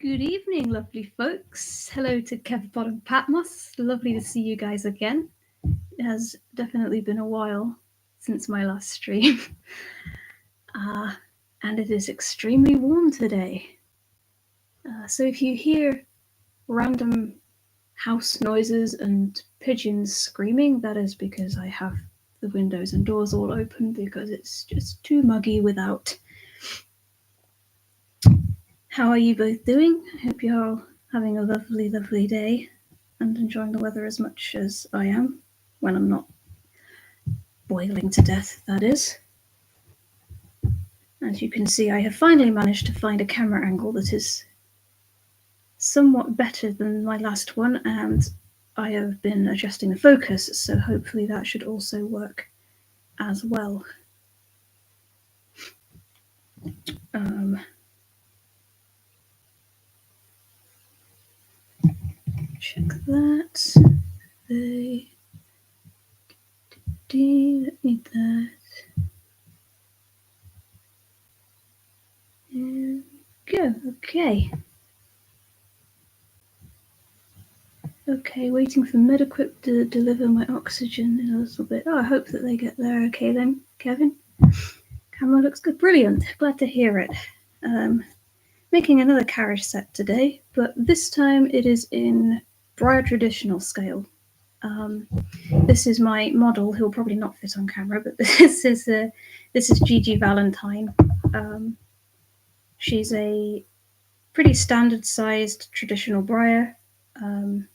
Good evening, lovely folks. Hello to Kevpod and Patmos. Lovely to see you guys again. It has definitely been a while since my last stream. And it is extremely warm today. So if you hear random house noises and pigeons screaming, that is because I have the windows and doors all open because it's just too muggy without. How are you both doing? I hope you're all having a lovely, lovely day and enjoying the weather as much as I am, when I'm not boiling to death, that is. As you can see, I have finally managed to find a camera angle that is somewhat better than my last one, and I have been adjusting the focus, so hopefully that should also work as well. Check that. They don't need that. And go. Okay. Okay, waiting for MedEquip to deliver my oxygen in a little bit. Oh, I hope that they get there okay then, Kevin. Camera looks good. Brilliant. Glad to hear it. Making another carriage set today, but this time it is in Breyer traditional scale. This is my model. He'll probably not fit on camera, but this is Gigi Valentine. She's a pretty standard-sized traditional Breyer, and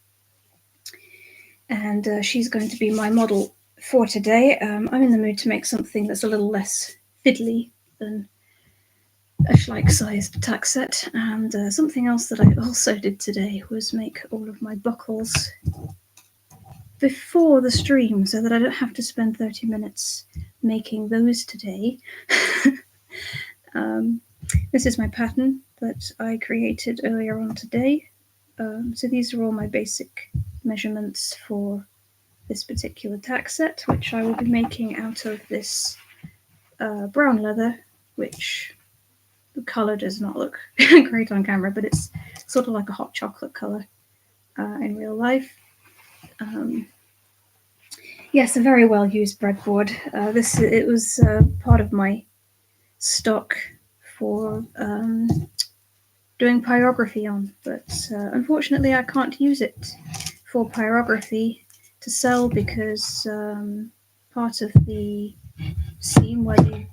she's going to be my model for today. I'm in the mood to make something that's a little less fiddly than a Schleich-sized tack set, and something else that I also did today was make all of my buckles before the stream so that I don't have to spend 30 minutes making those today. This is my pattern that I created earlier on today. So these are all my basic measurements for this particular tack set, which I will be making out of this brown leather, which the colour does not look great on camera, but it's sort of like a hot chocolate colour in real life. Yes, a very well used breadboard. It was part of my stock for doing pyrography on, but unfortunately I can't use it for pyrography to sell because part of the seam where they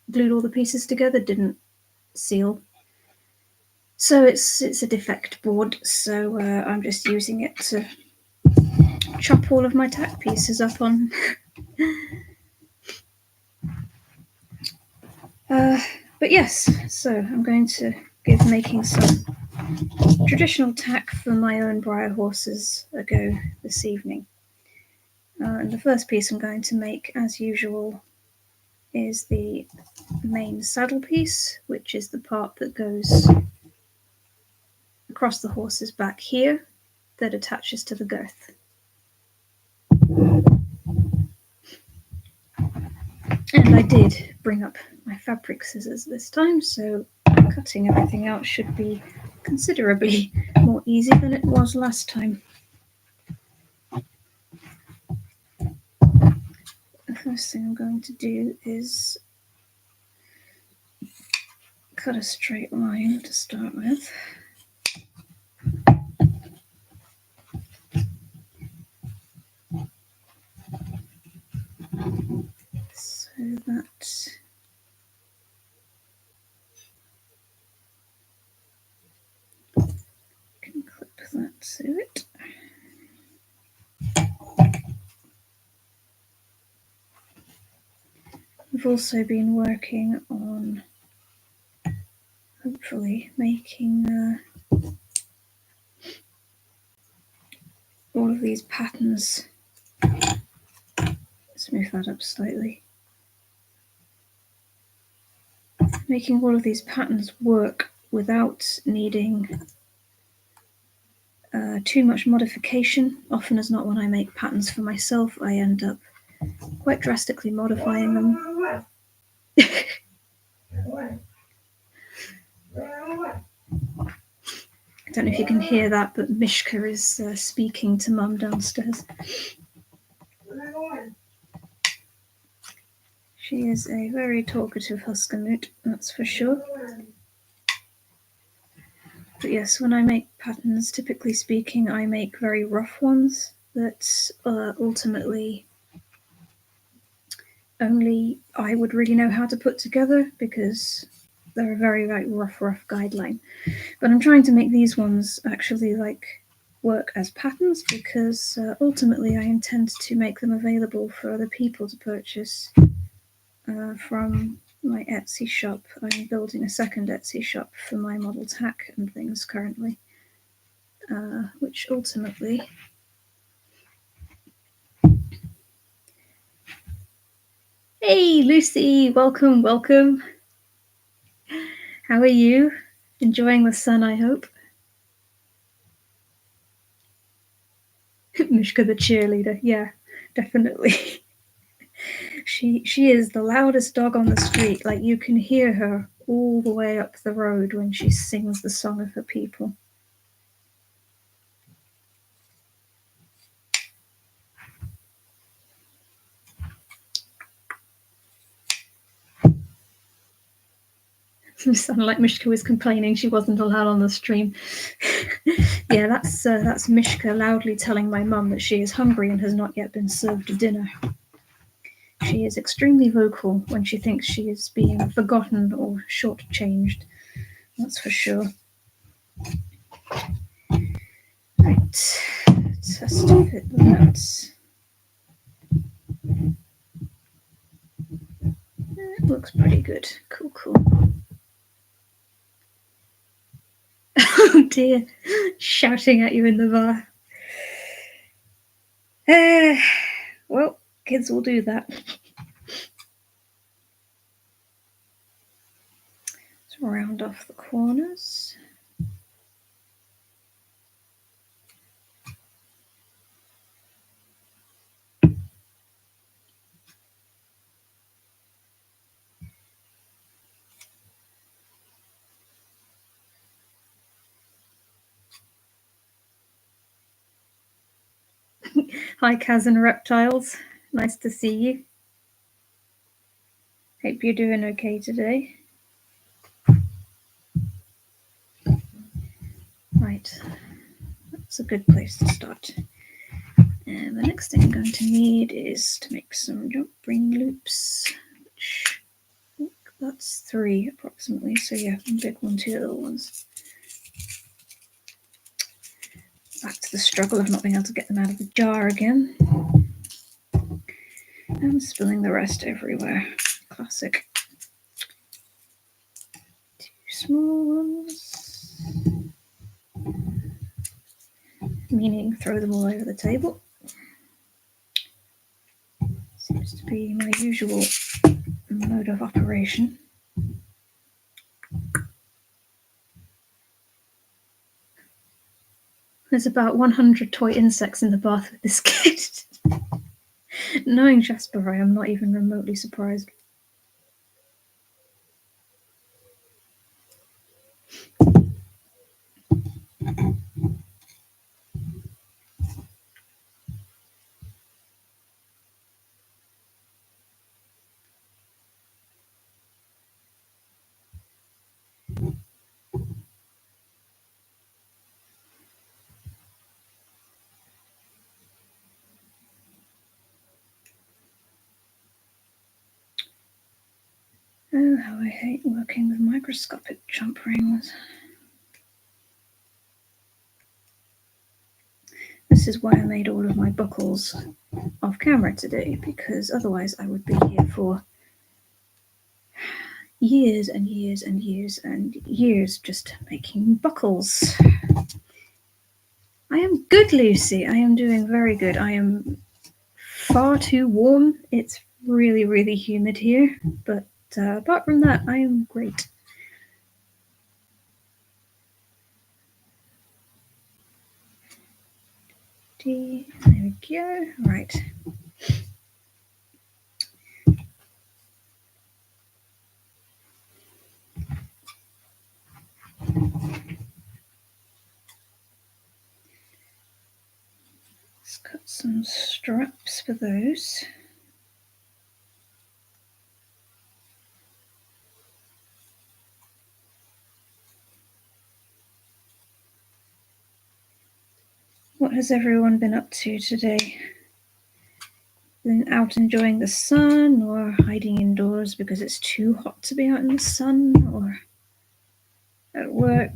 glued all the pieces together didn't seal. So it's a defect board, so I'm just using it to chop all of my tack pieces up on. But yes, so I'm going to give making some traditional tack for my own Breyer horses a go this evening. And the first piece I'm going to make, as usual, is the main saddle piece, which is the part that goes across the horse's back here that attaches to the girth. And I did bring up my fabric scissors this time, so cutting everything out should be considerably more easy than it was last time. The first thing I'm going to do is cut a straight line to start with. So that can clip that to it. I've also been working on hopefully making all of these patterns. Let's move that up slightly. Making all of these patterns work without needing too much modification. Often as not, when I make patterns for myself, I end up quite drastically modifying them. don't know if you can hear that, but Mishka is speaking to Mum downstairs. She is a very talkative Huskanut, that's for sure. But yes, when I make patterns, typically speaking, I make very rough ones that ultimately only I would really know how to put together because they're a very rough guideline. But I'm trying to make these ones actually work as patterns because ultimately I intend to make them available for other people to purchase from my Etsy shop. I'm building a second Etsy shop for my model tack and things currently, which ultimately... Hey Lucy, welcome, welcome. How are you? Enjoying the sun, I hope. Mishka the cheerleader, yeah, definitely. She is the loudest dog on the street. Like, you can hear her all the way up the road when she sings the song of her people. It sounded like Mishka was complaining she wasn't allowed on the stream. Yeah, that's Mishka loudly telling my mum that she is hungry and has not yet been served dinner. She is extremely vocal when she thinks she is being forgotten or shortchanged. That's for sure. Right, test fit that. It looks pretty good. Cool, cool. Oh dear, shouting at you in the bar. Well, kids will do that. Let's round off the corners. Hi, Kaz and Reptiles. Nice to see you. Hope you're doing okay today. Right, that's a good place to start. And the next thing I'm going to need is to make some jump ring loops, which I think that's 3 approximately. So yeah, one big one, 2 little ones. Back to the struggle of not being able to get them out of the jar again. And spilling the rest everywhere. Classic. 2 small ones. Meaning throw them all over the table. Seems to be my usual mode of operation. There's about 100 toy insects in the bath with this kid. Knowing Jasper, I am not even remotely surprised. Oh, how I hate working with microscopic jump rings. This is why I made all of my buckles off camera today, because otherwise I would be here for years and years and years and years just making buckles. I am good, Lucy. I am doing very good. I am far too warm. It's really, really humid here, but apart from that, I am great. There we go. Right. cut some straps for those. What has everyone been up to today? Been out enjoying the sun, or hiding indoors because it's too hot to be out in the sun, or at work?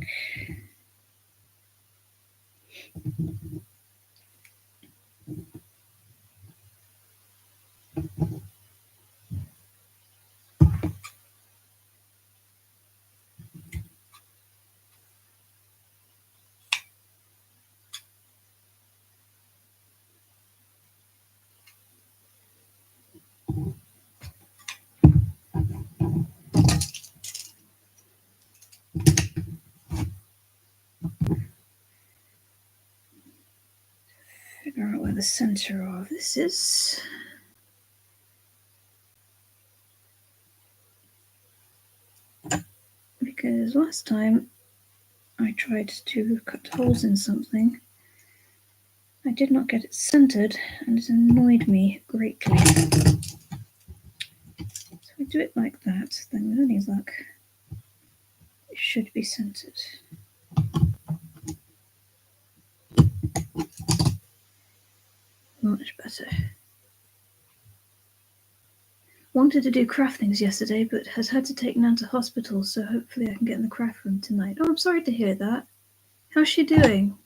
Figure out where the center of this is. Because last time I tried to cut holes in something, I did not get it centered, and it annoyed me greatly. So we do it like that, then with any luck, it should be centered. Much better. Wanted to do craft things yesterday, but has had to take Nan to hospital, so hopefully I can get in the craft room tonight. Oh, I'm sorry to hear that. How's she doing?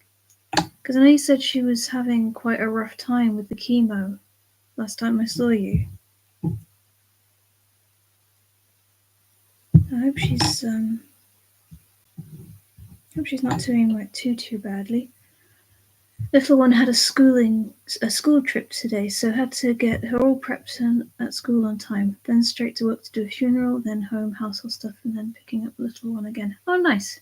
Because I know you said she was having quite a rough time with the chemo last time I saw you. I hope she's not doing like too badly. Little one had a school trip today, so had to get her all prepped at school on time. Then straight to work to do a funeral, then home, household stuff, and then picking up the little one again. Oh, nice.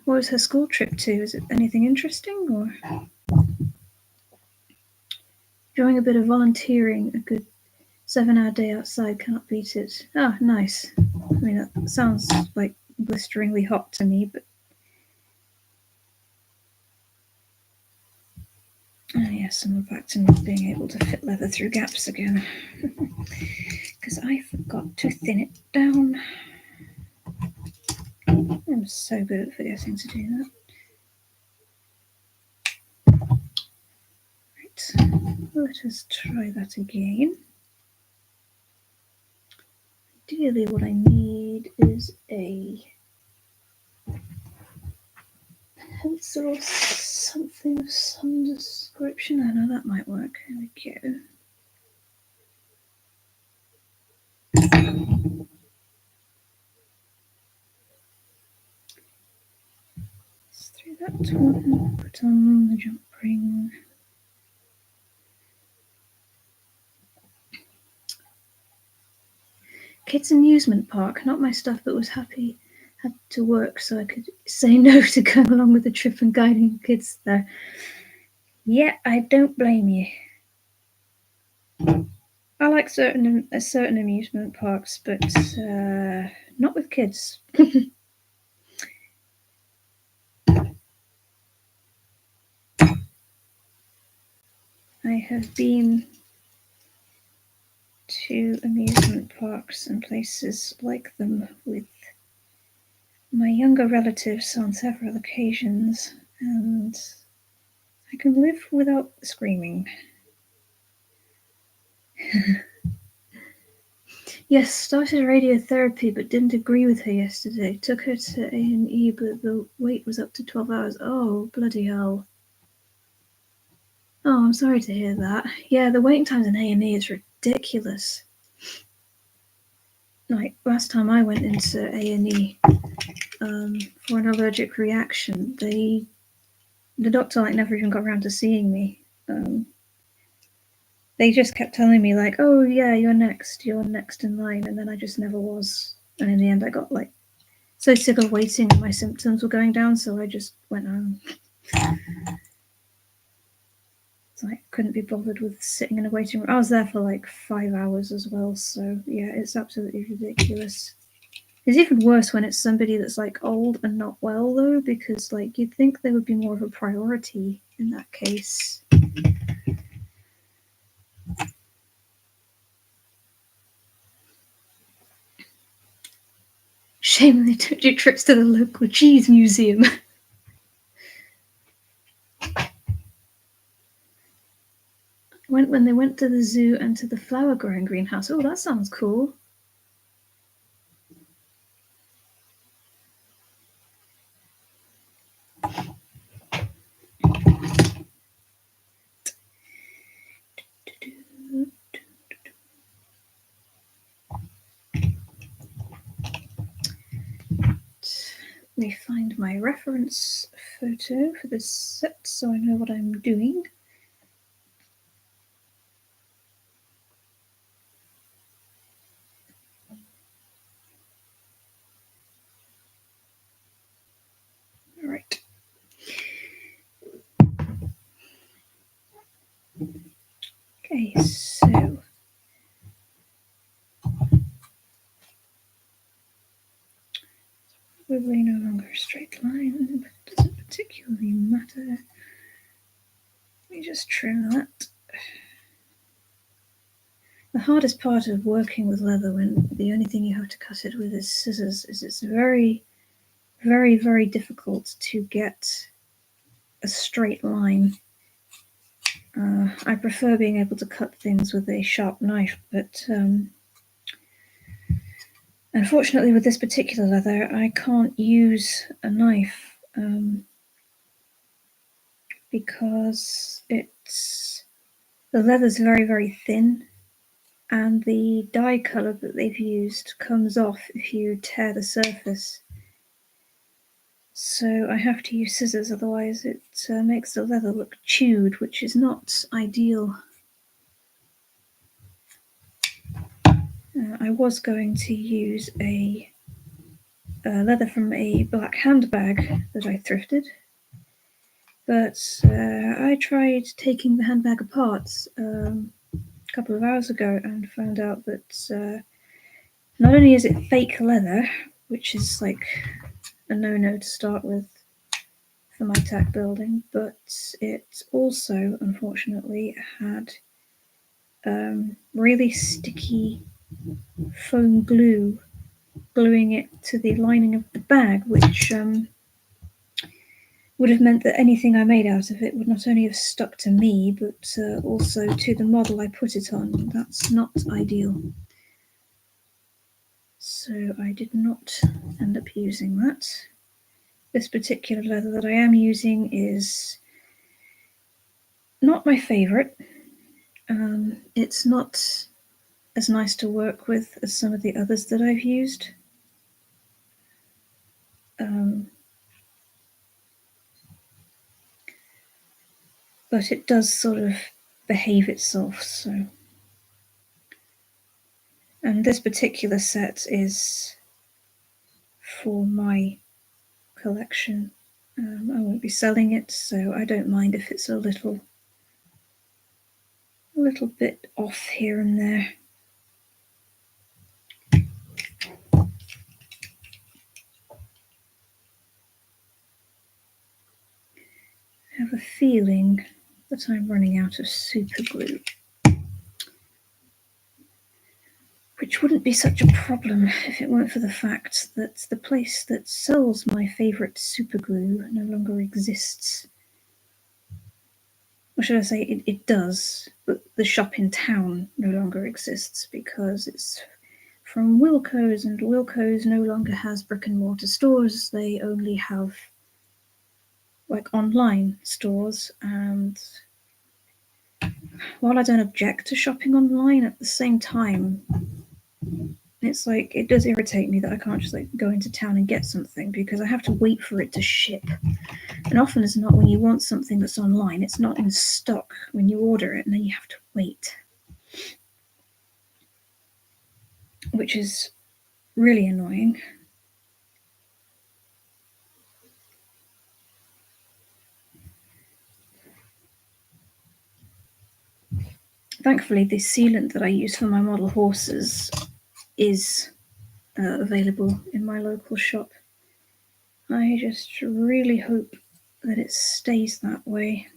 What was her school trip to? Is it anything interesting, or doing a bit of volunteering? A good 7-hour day outside, can't beat it. Ah, nice. I mean, that sounds like blisteringly hot to me, but yes, and we're back to not being able to fit leather through gaps again. Because I forgot to thin it down. I'm so good at forgetting to do that. Right, let us try that again. Ideally, what I need is a pencil or something of some description. I know that might work. There we go. Let's through that one, put on the jump ring. Kids amusement park, not my stuff, but was happy had to work so I could say no to going along with the trip and guiding kids there. Yeah, I don't blame you. I like certain amusement parks, but not with kids. I have been to amusement parks and places like them with my younger relatives on several occasions, and I can live without screaming. Yes, started radiotherapy, but didn't agree with her yesterday. Took her to A&E, but the wait was up to 12 hours. Oh, bloody hell. Oh, I'm sorry to hear that. Yeah, the waiting times in A&E is ridiculous. Like, last time I went into A&E for an allergic reaction, the doctor never even got around to seeing me. They just kept telling me oh yeah, you're next in line, and then I just never was. And in the end, I got so sick of waiting, and my symptoms were going down, so I just went home. So I couldn't be bothered with sitting in a waiting room. I was there for 5 hours as well, so yeah, it's absolutely ridiculous. It's even worse when it's somebody that's like old and not well, though, because like you'd think they would be more of a priority in that case. Shame they don't do trips to the local cheese museum. When they went to the zoo and to the flower growing greenhouse. Oh, that sounds cool. Let me find my reference photo for this set so I know what I'm doing. Alright. Okay, so probably no longer a straight line, but it doesn't particularly matter. Let me just trim that. The hardest part of working with leather when the only thing you have to cut it with is scissors is it's very, very, very difficult to get a straight line. I prefer being able to cut things with a sharp knife, but unfortunately with this particular leather I can't use a knife because the leather's very, very thin, and the dye colour that they've used comes off if you tear the surface. So I have to use scissors, otherwise it makes the leather look chewed, which is not ideal. I was going to use a leather from a black handbag that I thrifted, but I tried taking the handbag apart a couple of hours ago and found out that not only is it fake leather, which is like a no-no to start with for my tack building, but it also unfortunately had really sticky foam glue gluing it to the lining of the bag, which would have meant that anything I made out of it would not only have stuck to me, but also to the model I put it on. That's not ideal. So I did not end up using that. This particular leather that I am using is not my favourite. It's not as nice to work with as some of the others that I've used. But it does sort of behave itself, so. And this particular set is for my collection. I won't be selling it, so I don't mind if it's a little bit off here and there. I have a feeling that I'm running out of super glue, which wouldn't be such a problem if it weren't for the fact that the place that sells my favourite super glue no longer exists. Or should I say it does, but the shop in town no longer exists because it's from Wilko's, and Wilko's no longer has brick and mortar stores. They only have like online stores, and while I don't object to shopping online, at the same time it's like it does irritate me that I can't just like go into town and get something because I have to wait for it to ship. And often as not, when you want something that's online, it's not in stock when you order it, and then you have to wait, which is really annoying. Thankfully, the sealant that I use for my model horses is available in my local shop. I just really hope that it stays that way,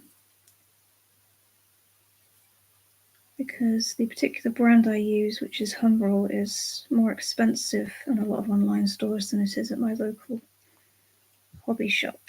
because the particular brand I use, which is Humbrol, is more expensive in a lot of online stores than it is at my local hobby shop.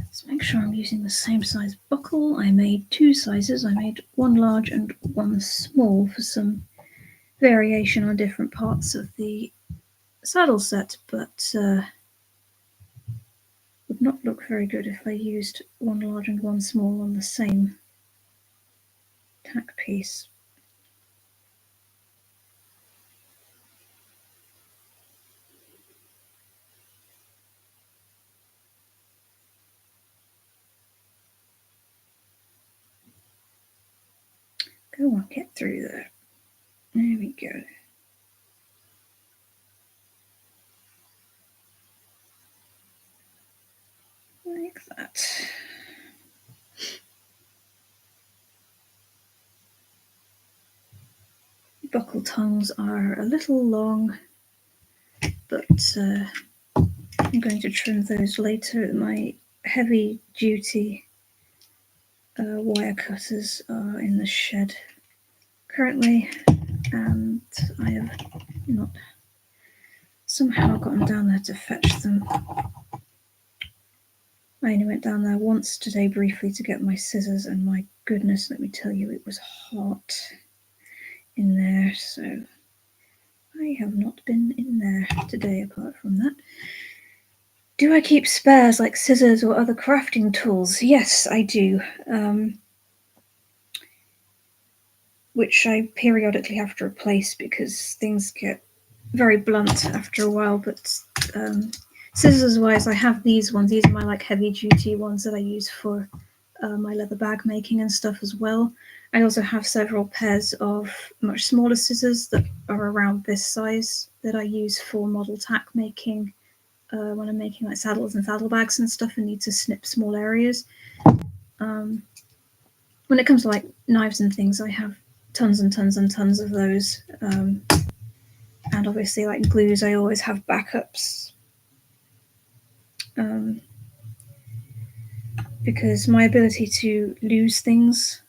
Let's make sure I'm using the same size buckle. I made two sizes. I made one large and one small for some variation on different parts of the saddle set, but would not look very good if I used one large and one small on the same tack piece. Go on, get through there. There we go. Like that. Buckle tongues are a little long, but I'm going to trim those later. My heavy duty wire cutters are in the shed currently, and I have not somehow gotten down there to fetch them. I only went down there once today briefly to get my scissors, and my goodness, let me tell you, it was hot in there, so I have not been in there today apart from that. Do I keep spares like scissors or other crafting tools? Yes, I do. Which I periodically have to replace because things get very blunt after a while. But scissors wise, I have these ones. These are my like heavy duty ones that I use for my leather bag making and stuff as well. I also have several pairs of much smaller scissors that are around this size that I use for model tack making when I'm making like saddles and saddlebags and stuff and need to snip small areas. When it comes to like knives and things, I have tons and tons and tons of those. And obviously, like glues, I always have backups. Because my ability to lose things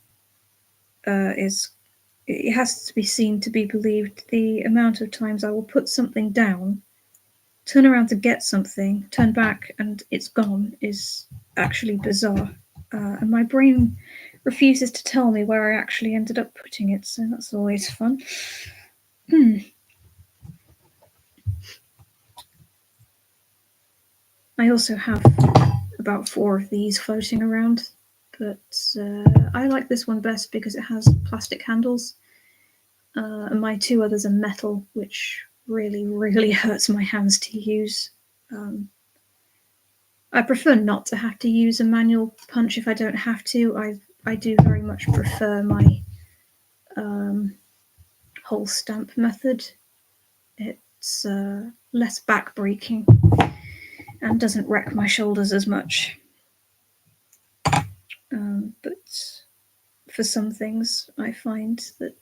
it has to be seen to be believed. The amount of times I will put something down, turn around to get something, turn back, and it's gone is actually bizarre. And my brain refuses to tell me where I actually ended up putting it, so that's always fun. I also have about 4 of these floating around, but I like this one best because it has plastic handles. And my 2 others are metal, which really, really hurts my hands to use. I prefer not to have to use a manual punch if I don't have to. I do very much prefer my hole stamp method. It's less back-breaking and doesn't wreck my shoulders as much. But for some things, I find that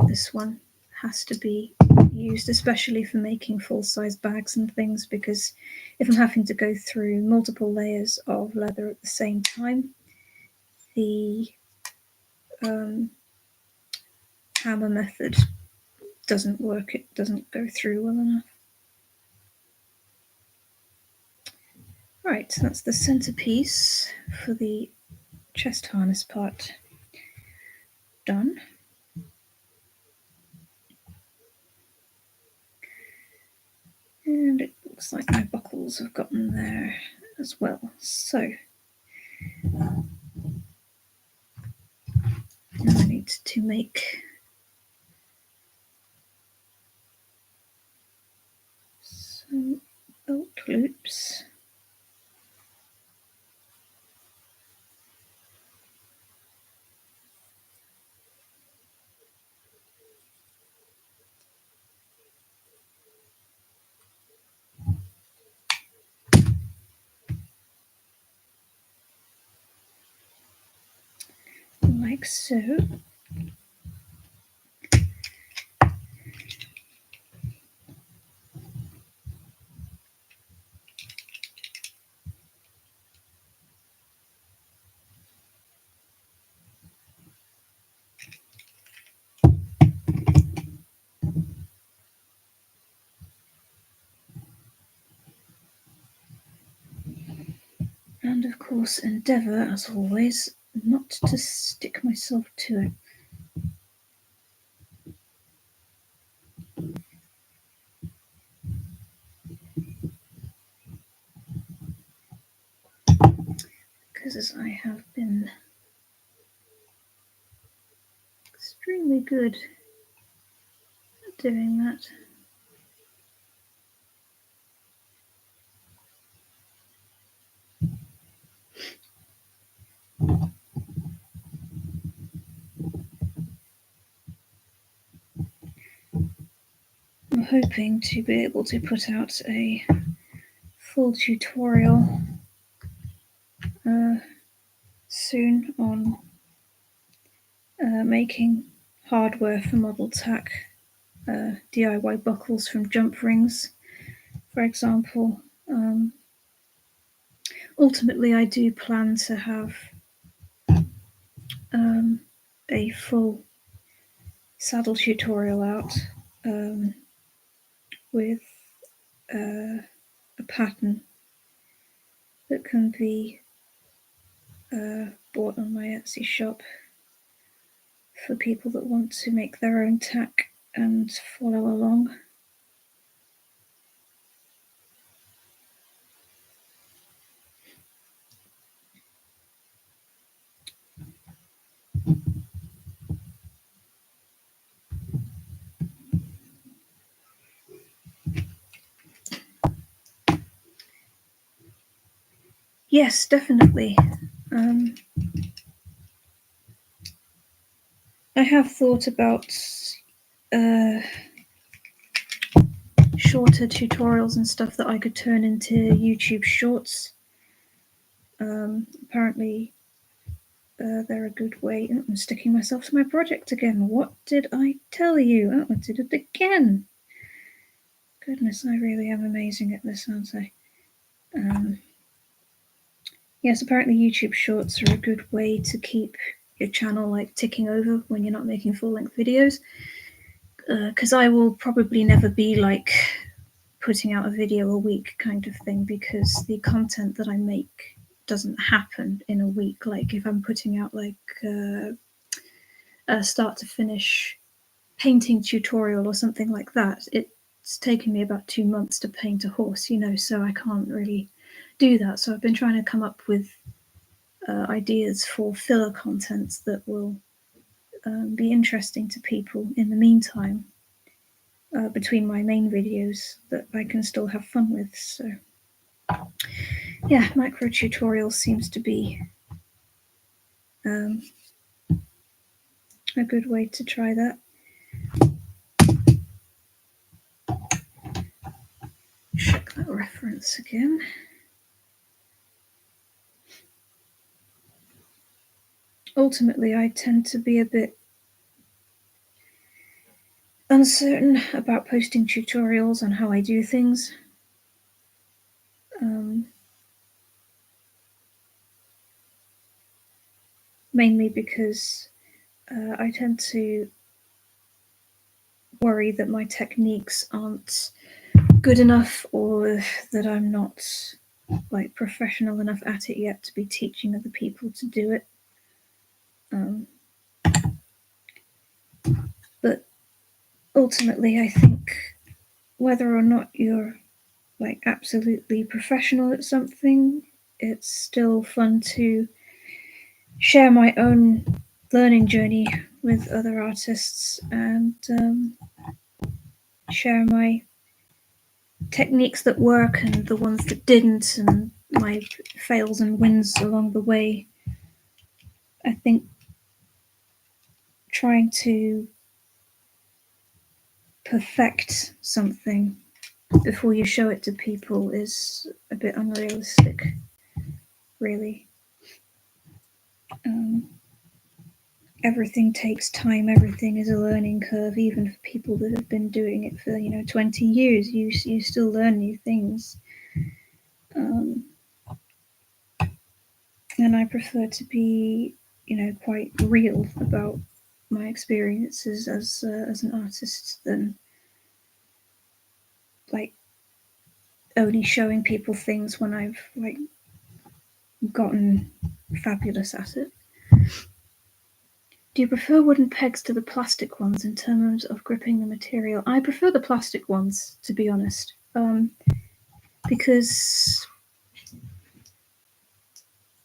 this one has to be used, especially for making full-size bags and things, because if I'm having to go through multiple layers of leather at the same time, the hammer method doesn't work. It doesn't go through well enough. Right, so that's the centerpiece for the chest harness part done. And it looks like my buckles have gotten there as well. So to make some belt loops. Like so. And of course endeavour, as always, not to stick myself to it. Because as I have been extremely good at doing that. I'm hoping to be able to put out a full tutorial soon on making hardware for model tack, DIY buckles from jump rings, for example. Ultimately, I do plan to have a full saddle tutorial out with a pattern that can be bought on my Etsy shop for people that want to make their own tack and follow along. Yes, definitely. I have thought about shorter tutorials and stuff that I could turn into YouTube shorts. Apparently, they're a good way. I'm sticking myself to my project again. What did I tell you? Oh, I did it again. Goodness, I really am amazing at this, aren't I? Yes, apparently YouTube shorts are a good way to keep your channel like ticking over when you're not making full-length videos. Because I will probably never be like putting out a video a week kind of thing, because the content that I make doesn't happen in a week. Like if I'm putting out like a start to finish painting tutorial or something like that, it's taken me about 2 months to paint a horse, so I can't really do that. So I've been trying to come up with ideas for filler contents that will be interesting to people in the meantime, between my main videos, that I can still have fun with. So yeah, micro tutorials seems to be a good way to try that. Check that reference again. Ultimately, I tend to be a bit uncertain about posting tutorials on how I do things. Mainly because I tend to worry that my techniques aren't good enough, or that I'm not like professional enough at it yet to be teaching other people to do it. But ultimately, I think whether or not you're like absolutely professional at something, it's still fun to share my own learning journey with other artists and share my techniques that work and the ones that didn't, and my fails and wins along the way. I think trying to perfect something before you show it to people is a bit unrealistic, really. Everything takes time. Everything is a learning curve, even for people that have been doing it for 20 years. You still learn new things, and I prefer to be quite real about my experiences as an artist than like only showing people things when I've like gotten fabulous at it. Do you prefer wooden pegs to the plastic ones in terms of gripping the material? I prefer the plastic ones, to be honest, because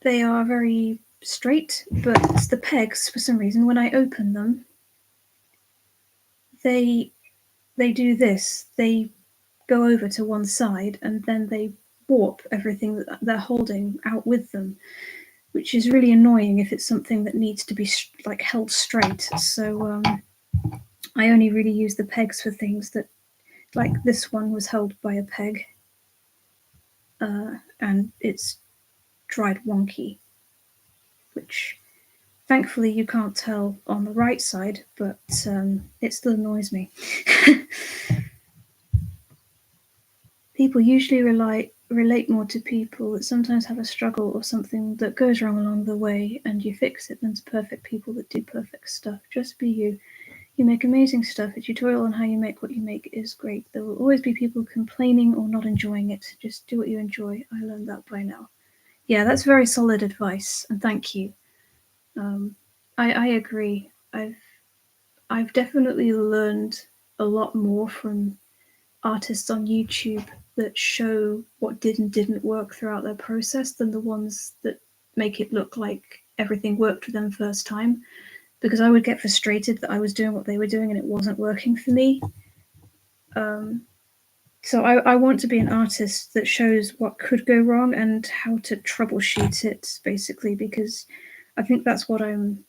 they are very straight, but the pegs, for some reason, when I open them, they do this. They go over to one side and then they warp everything that they're holding out with them, which is really annoying if it's something that needs to be like held straight. So I only really use the pegs for things that, like this one was held by a peg, and it's dried wonky, which thankfully you can't tell on the right side, but it still annoys me. People usually relate more to people that sometimes have a struggle or something that goes wrong along the way and you fix it than to perfect people that do perfect stuff. Just be you. You make amazing stuff. A tutorial on how you make what you make is great. There will always be people complaining or not enjoying it. Just do what you enjoy. I learned that by now. Yeah, that's very solid advice, and thank you. I agree. I've definitely learned a lot more from artists on YouTube that show what did and didn't work throughout their process than the ones that make it look like everything worked for them first time, because I would get frustrated that I was doing what they were doing and it wasn't working for me. So I want to be an artist that shows what could go wrong and how to troubleshoot it, basically, because I think that's what I'm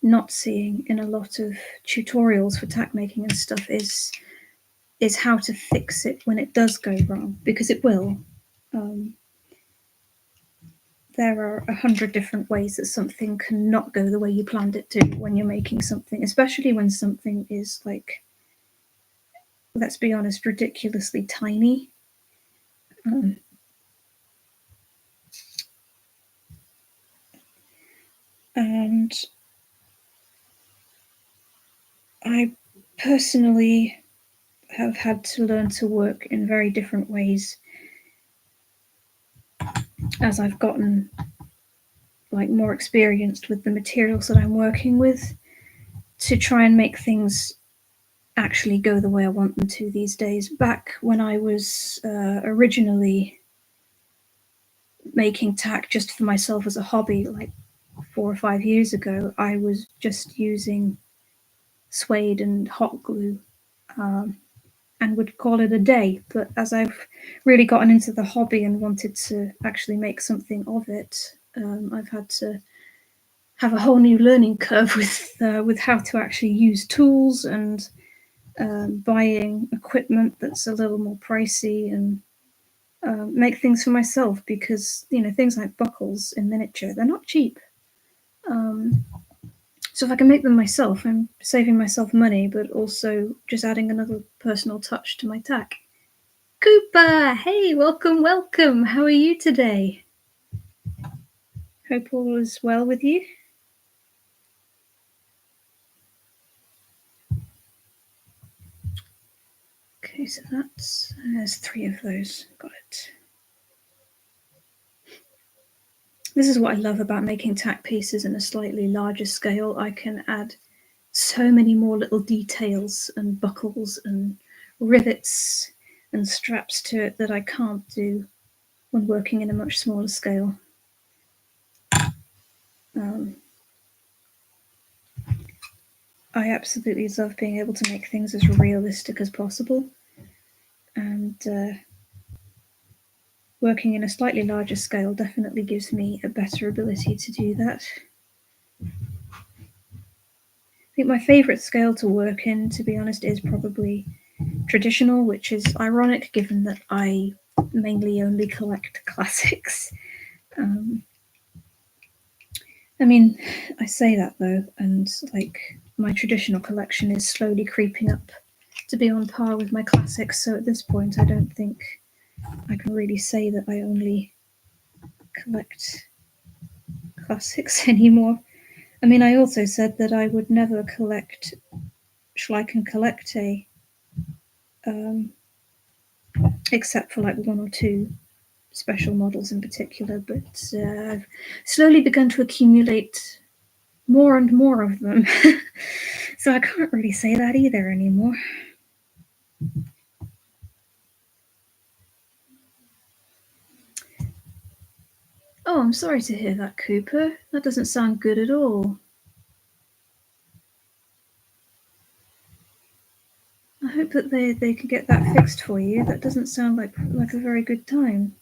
not seeing in a lot of tutorials for tack making and stuff is how to fix it when it does go wrong, because it will. There are 100 different ways that something cannot go the way you planned it to when you're making something, especially when something is like, let's be honest, ridiculously tiny. And I personally have had to learn to work in very different ways as I've gotten like more experienced with the materials that I'm working with, to try and make things actually go the way I want them to these days. Back when I was originally making tack just for myself as a hobby, like 4 or 5 years ago, I was just using suede and hot glue, and would call it a day. But as I've really gotten into the hobby and wanted to actually make something of it, I've had to have a whole new learning curve with how to actually use tools and buying equipment that's a little more pricey, and make things for myself, because things like buckles in miniature, they're not cheap. So if I can make them myself, I'm saving myself money, but also just adding another personal touch to my tack. Cooper, hey, welcome. How are you today? Hope all is well with you. Okay, so there's 3 of those. Got it. This is what I love about making tack pieces in a slightly larger scale. I can add so many more little details and buckles and rivets and straps to it that I can't do when working in a much smaller scale. I absolutely love being able to make things as realistic as possible, and working in a slightly larger scale definitely gives me a better ability to do that. I think my favourite scale to work in, to be honest, is probably traditional, which is ironic given that I mainly only collect classics. I mean, I say that though, and like my traditional collection is slowly creeping up to be on par with my classics. So at this point, I don't think I can really say that I only collect classics anymore. I mean, I also said that I would never collect Schleich and Collecte, except for like one or two special models in particular. But I've slowly begun to accumulate more and more of them. So I can't really say that either anymore. Oh, I'm sorry to hear that, Cooper. That doesn't sound good at all. I hope that they can get that fixed for you. That doesn't sound like a very good time.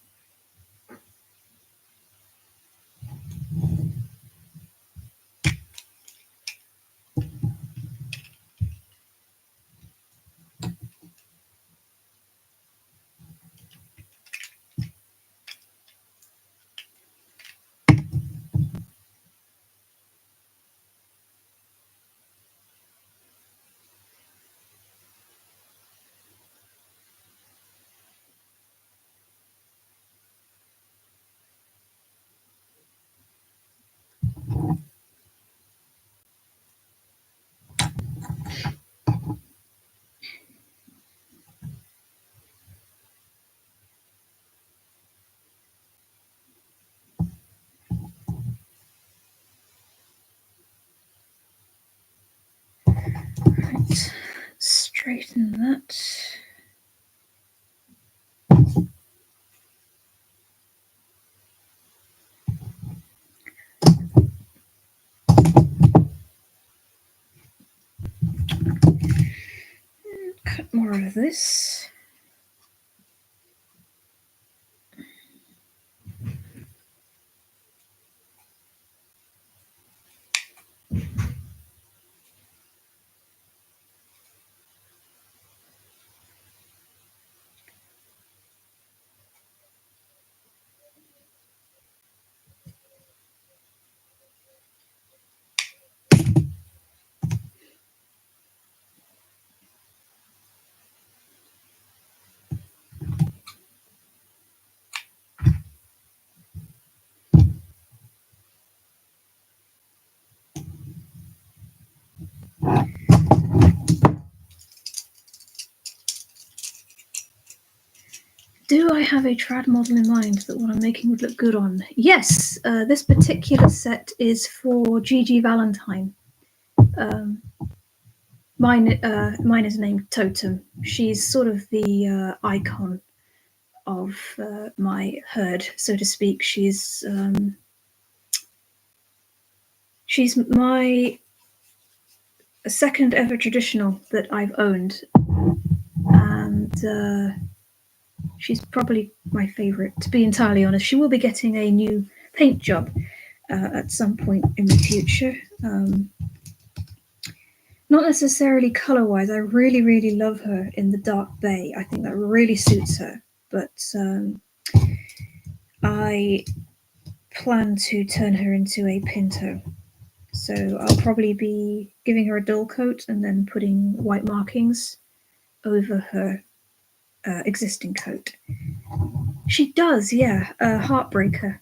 Right, straighten that. Cut more of this. Do I have a trad model in mind that what I'm making would look good on? Yes, this particular set is for Gigi Valentine. Mine is named Totem. She's sort of the icon of my herd, so to speak. She's my second ever traditional that I've owned, and she's probably my favourite, to be entirely honest. She will be getting a new paint job at some point in the future. Not necessarily colour-wise. I really, really love her in the dark bay. I think that really suits her. But I plan to turn her into a Pinto. So I'll probably be giving her a dull coat and then putting white markings over her existing coat. She does, yeah. Heartbreaker.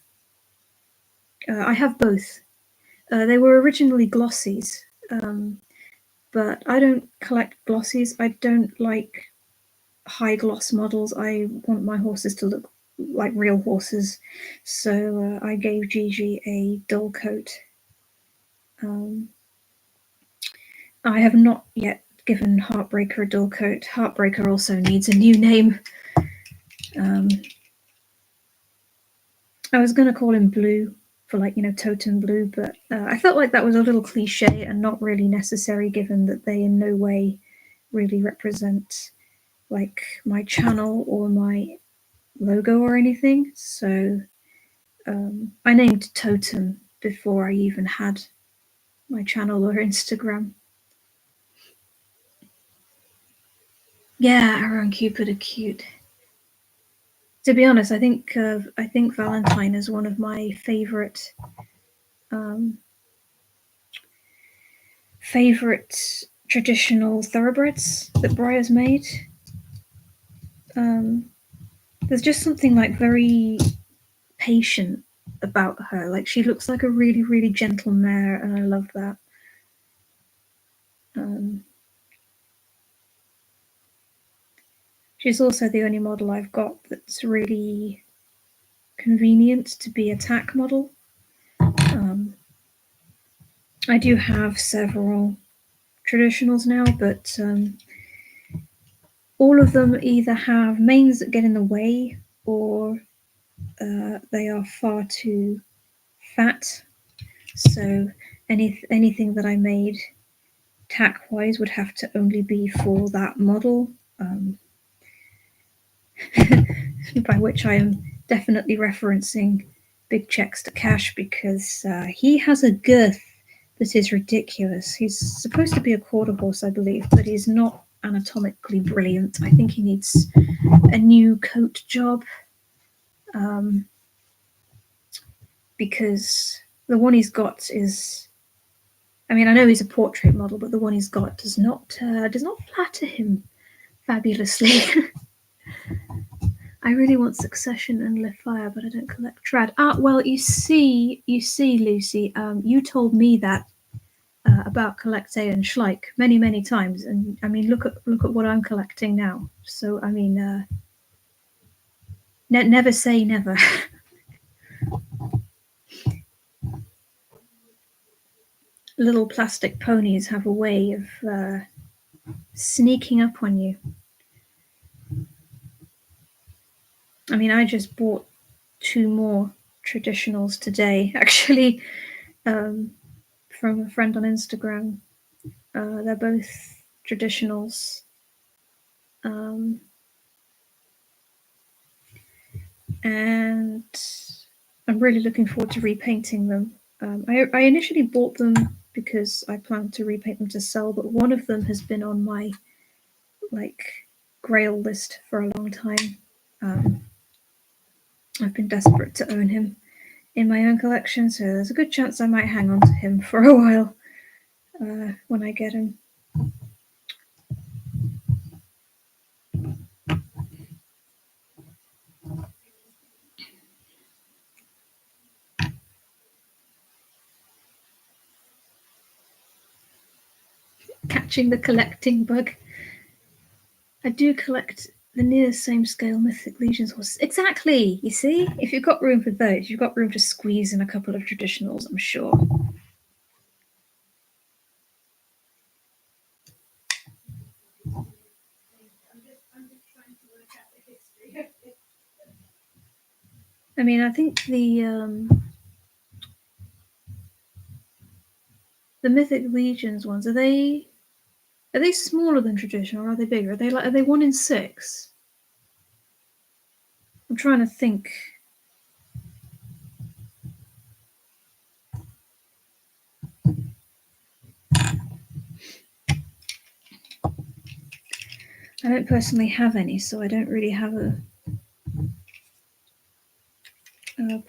I have both. They were originally glossies, but I don't collect glossies. I don't like high gloss models. I want my horses to look like real horses. So I gave Gigi a dull coat. I have not yet given Heartbreaker a dull coat. Heartbreaker also needs a new name. I was going to call him Blue for like, totem blue, but I felt like that was a little cliche and not really necessary, given that they in no way really represent like my channel or my logo or anything. So I named totem before I even had my channel or Instagram. Yeah, Arrow and Cupid are cute. To be honest, I think Valentine is one of my favorite traditional thoroughbreds that Breyer's made. There's just something like very patient about her. Like, she looks like a really, really gentle mare, and I love that. She's also the only model I've got that's really convenient to be a tack model. I do have several traditionals now, but all of them either have manes that get in the way, or they are far too fat. So anything that I made tack wise would have to only be for that model. By which I am definitely referencing Big Checks to Cash, because he has a girth that is ridiculous. He's supposed to be a quarter horse, I believe, but he's not anatomically brilliant. I think he needs a new coat job, because the one he's got is, I mean, I know he's a portrait model, but the one he's got does not flatter him fabulously. I really want Succession and Live Fire, but I don't collect trad. Well, you see, Lucy, you told me that about Collect A and Schleich many, many times, and I mean, look at what I'm collecting now. So I mean, never say never. Little plastic ponies have a way of sneaking up on you. I mean, I just bought 2 more traditionals today, actually, from a friend on Instagram. They're both traditionals. And I'm really looking forward to repainting them. I initially bought them because I planned to repaint them to sell, but one of them has been on my grail list for a long time. I've been desperate to own him in my own collection, so there's a good chance I might hang on to him for a while when I get him. Catching the collecting bug. I do collect the near same scale Mythic Legions horses. Exactly! You see? If you've got room for those, you've got room to squeeze in a couple of traditionals, I'm sure. I mean, I think the Mythic Legions ones, are they smaller than traditional, or are they bigger? Are they 1 in 6? I'm trying to think. I don't personally have any, so I don't really have a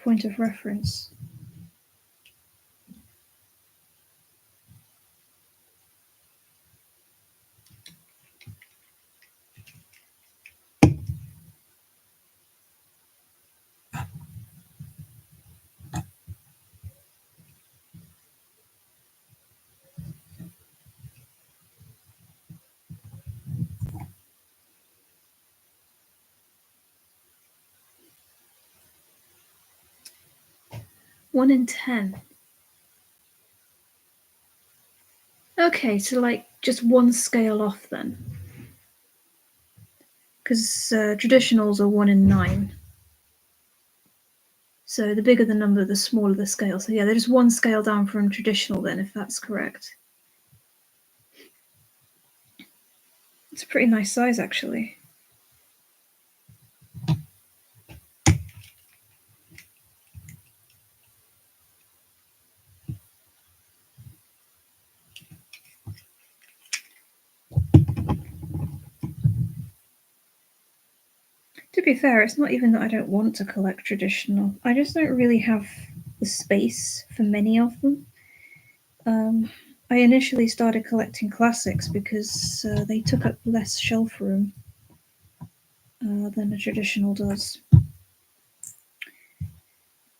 point of reference. One in 10. Okay, so like just one scale off then, because traditionals are 1 in 9. So the bigger the number, the smaller the scale. So yeah, they're just one scale down from traditional then, if that's correct. It's a pretty nice size, actually. To be fair, it's not even that I don't want to collect traditional. I just don't really have the space for many of them. I initially started collecting classics because they took up less shelf room than a traditional does.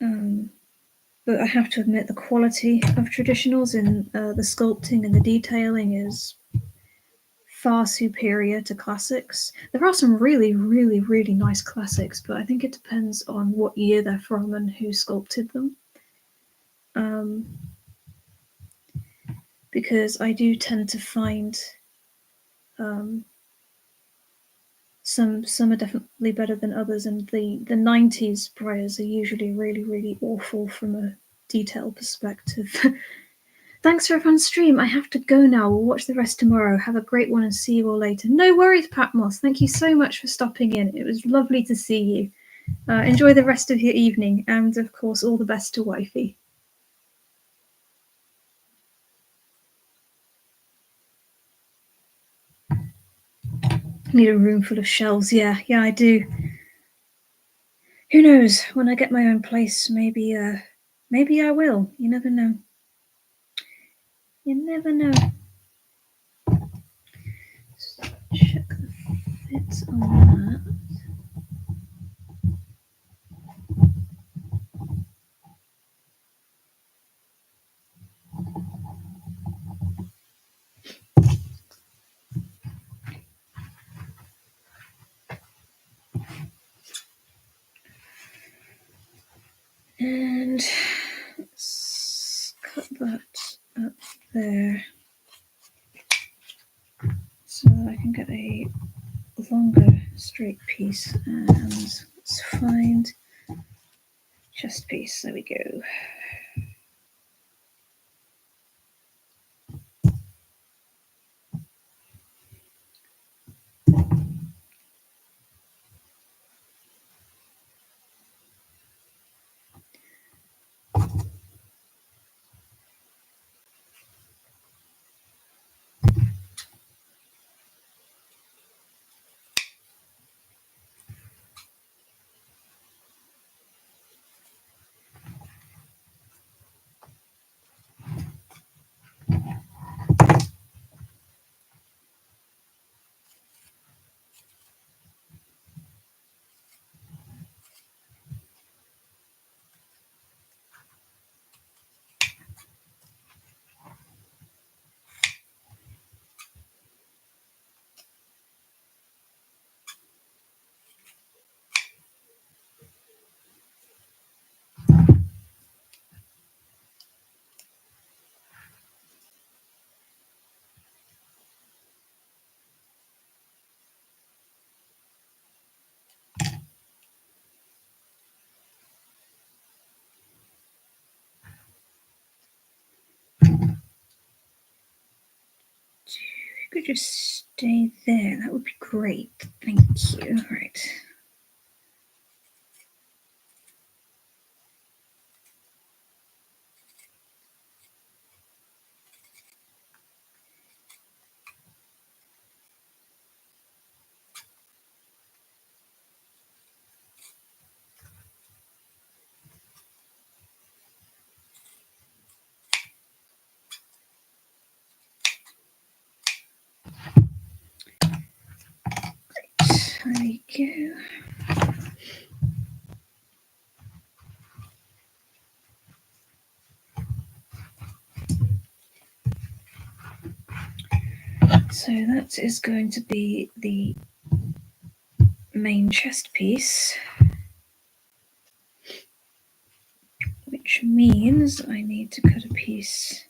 But I have to admit the quality of traditionals in the sculpting and the detailing is far superior to classics. There are some really, really, really nice classics, but I think it depends on what year they're from and who sculpted them. Because I do tend to find some are definitely better than others, and the 90s Breyers are usually really, really awful from a detail perspective. Thanks for a fun stream. I have to go now. We'll watch the rest tomorrow. Have a great one and see you all later. No worries, Patmos. Thank you so much for stopping in. It was lovely to see you. Enjoy the rest of your evening, and of course, all the best to Wifey. Need a room full of shelves. Yeah, I do. Who knows? When I get my own place, maybe I will. You never know. You never know. Check the fit on that. And let's cut that up there so that I can get a longer straight piece. And let's find chest piece. There we go. If you could just stay there, that would be great. Thank you. All right. There we go. So that is going to be the main chest piece, which means I need to cut a piece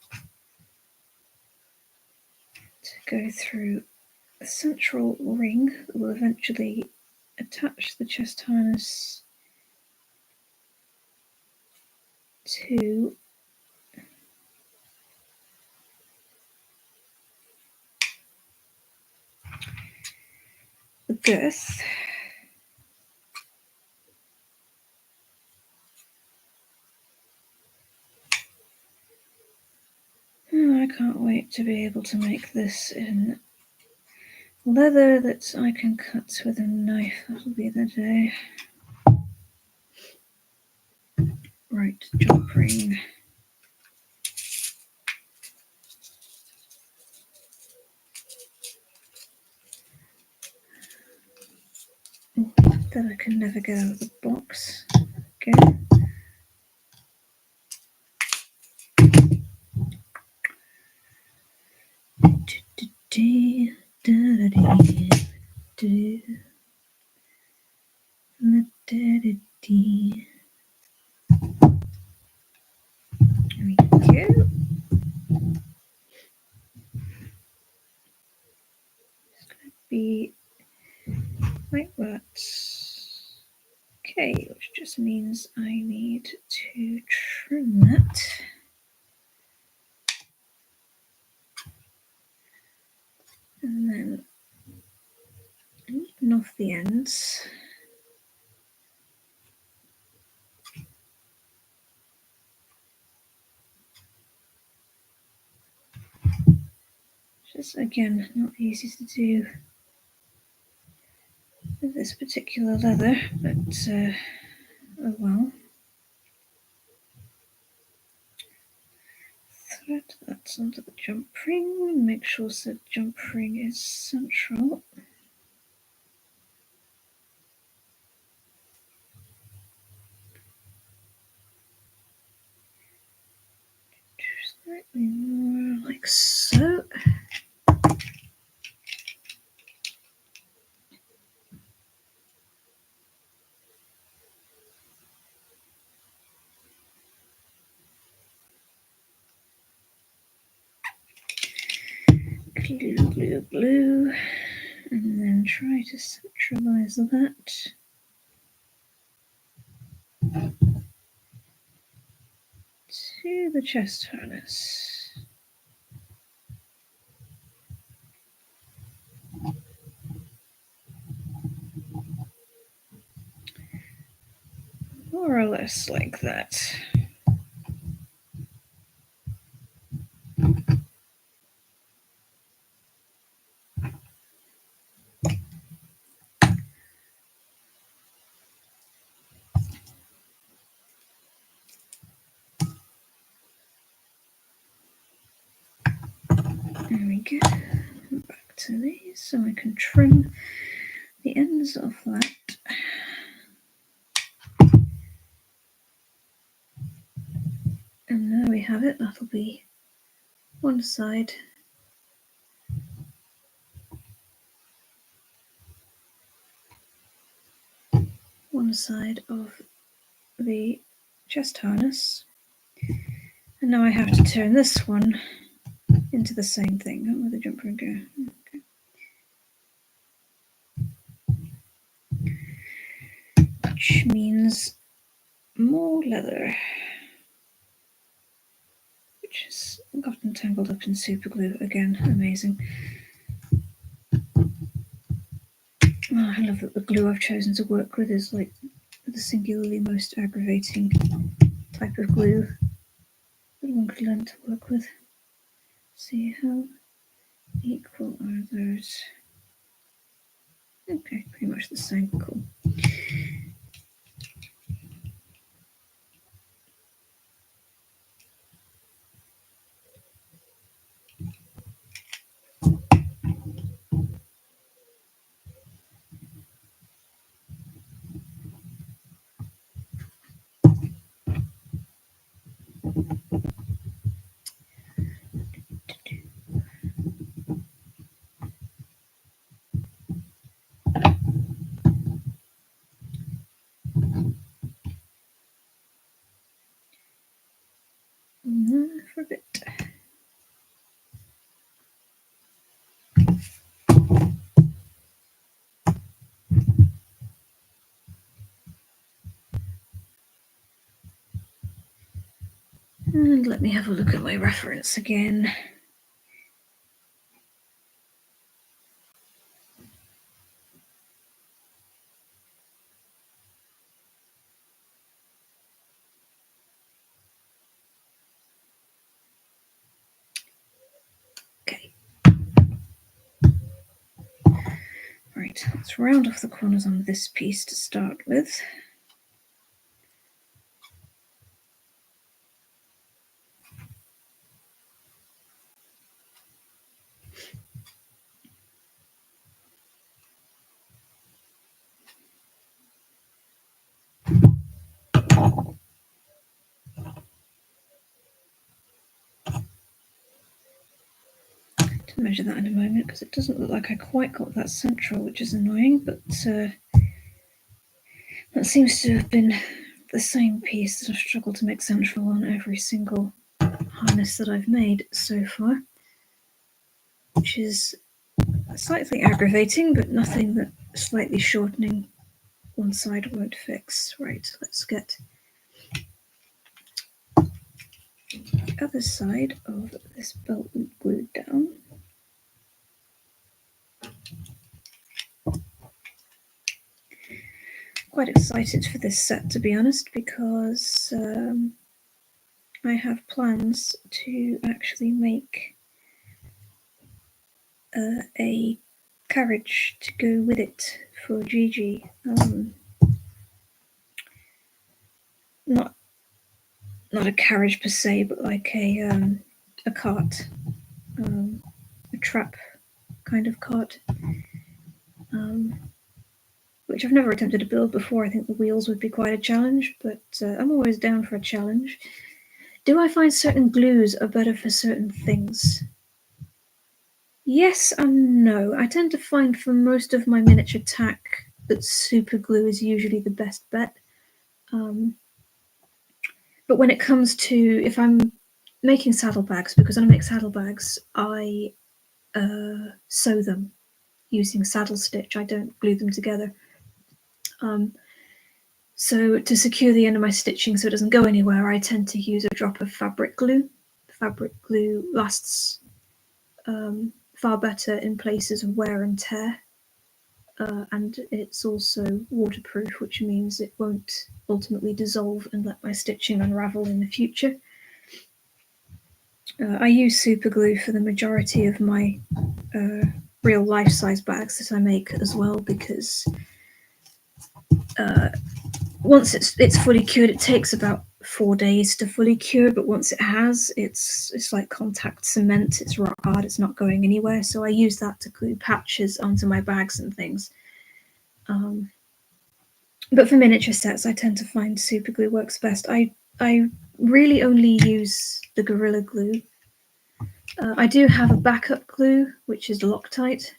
to go through a central ring that will eventually attach the chest harness to the girth. Oh, I can't wait to be able to make this in leather that I can cut with a knife. That'll be the day. Right, jump ring. That I can never get out of the box. Okay. There we go. It's going to be like that. Okay, which just means I need to trim that. And then even off the ends. Just again, not easy to do with this particular leather, but oh well. Thread that onto the jump ring, make sure the jump ring is central. Slightly more like so. Glue, glue, glue, and then try to centralize that. To the chest harness. More or less like that. There we go. Back to these so I can trim the ends of that. And there we have it. That'll be one side. One side of the chest harness. And now I have to turn this one into the same thing. Where the jump ring go? Okay. Which means more leather, which has gotten tangled up in super glue again. Amazing. Oh, I love that the glue I've chosen to work with is like the singularly most aggravating type of glue that one could learn to work with. See how equal are those? Okay, pretty much the same. Cool. And let me have a look at my reference again. Okay. Right, let's round off the corners on this piece to start with. To measure that in a moment because it doesn't look like I quite got that central, which is annoying, but that seems to have been the same piece that I've struggled to make central on every single harness that I've made so far, which is slightly aggravating, but nothing that slightly shortening one side won't fix. Right, let's get the other side of this belt loop glued down. Quite excited for this set, to be honest, because I have plans to actually make a carriage to go with it for Gigi. Not a carriage per se, but like a cart, a trap kind of cart, which I've never attempted to build before. I think the wheels would be quite a challenge, but I'm always down for a challenge. Do I find certain glues are better for certain things? Yes and no. I tend to find for most of my miniature tack that super glue is usually the best bet. But when it comes to, if I'm making saddlebags, because when I make saddlebags, I sew them using saddle stitch. I don't glue them together. So to secure the end of my stitching so it doesn't go anywhere, I tend to use a drop of fabric glue. Fabric glue lasts far better in places of wear and tear. And it's also waterproof, which means it won't ultimately dissolve and let my stitching unravel in the future. I use super glue for the majority of my real life-size bags that I make as well, because once it's fully cured, it takes about 4 days to fully cure, but once it has, it's like contact cement. It's rock hard. It's not going anywhere. So I use that to glue patches onto my bags and things. But for miniature sets, I tend to find super glue works best. I really only use the Gorilla Glue. I do have a backup glue, which is Loctite,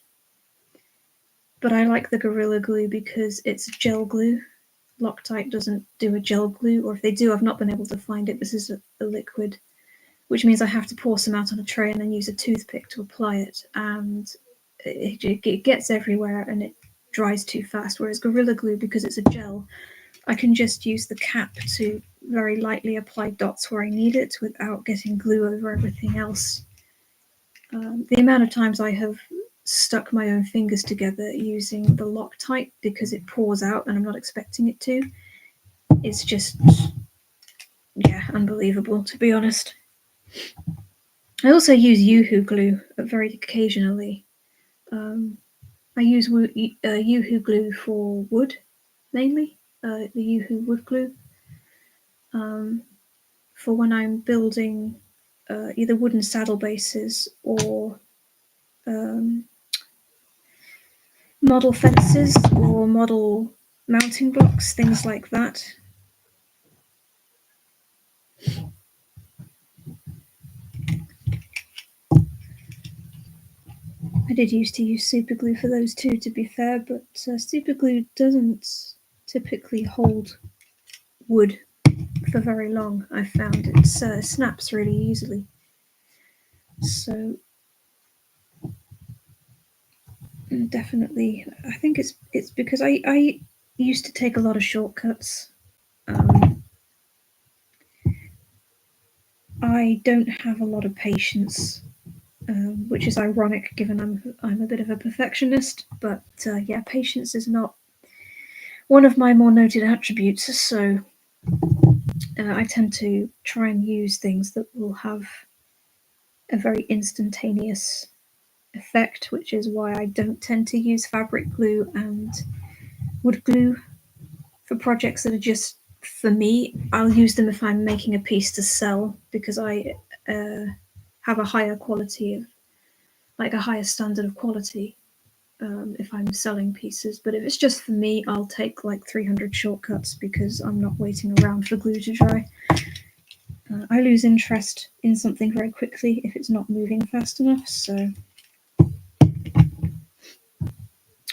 but I like the Gorilla Glue because it's gel glue. Loctite doesn't do a gel glue, or if they do, I've not been able to find it. This is a liquid, which means I have to pour some out on a tray and then use a toothpick to apply it, and it gets everywhere and it dries too fast. Whereas Gorilla Glue, because it's a gel, I can just use the cap to very lightly apply dots where I need it without getting glue over everything else. The amount of times I have stuck my own fingers together using the Loctite because it pours out and I'm not expecting it to, it's just, yeah, unbelievable, to be honest. I also use Yoo-Hoo glue very occasionally. I use Yoo-Hoo glue for wood, mainly, the Yoo-Hoo wood glue, for when I'm building either wooden saddle bases or model fences or model mounting blocks, things like that. I did used to use super glue for those too, to be fair, but super glue doesn't typically hold wood for very long. I found it snaps really easily. So definitely, I think it's because I used to take a lot of shortcuts. I don't have a lot of patience, which is ironic given I'm a bit of a perfectionist. But yeah, patience is not one of my more noted attributes. So I tend to try and use things that will have a very instantaneous effect, which is why I don't tend to use fabric glue and wood glue for projects that are just for me. I'll use them if I'm making a piece to sell because I have a higher quality of, like a higher standard of quality if I'm selling pieces. But if it's just for me, I'll take like 300 shortcuts because I'm not waiting around for glue to dry. I lose interest in something very quickly if it's not moving fast enough. So,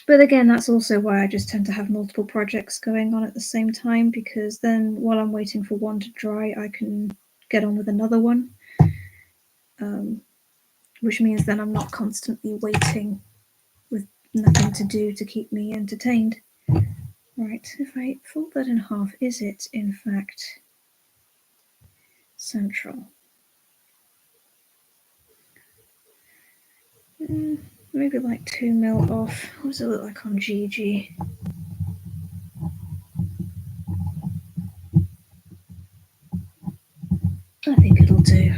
but again, that's also why I just tend to have multiple projects going on at the same time, because then while I'm waiting for one to dry, I can get on with another one, which means then I'm not constantly waiting with nothing to do to keep me entertained. Right, if I fold that in half, is it in fact central? Maybe like 2 mil off. What does it look like on GG? I think it'll do.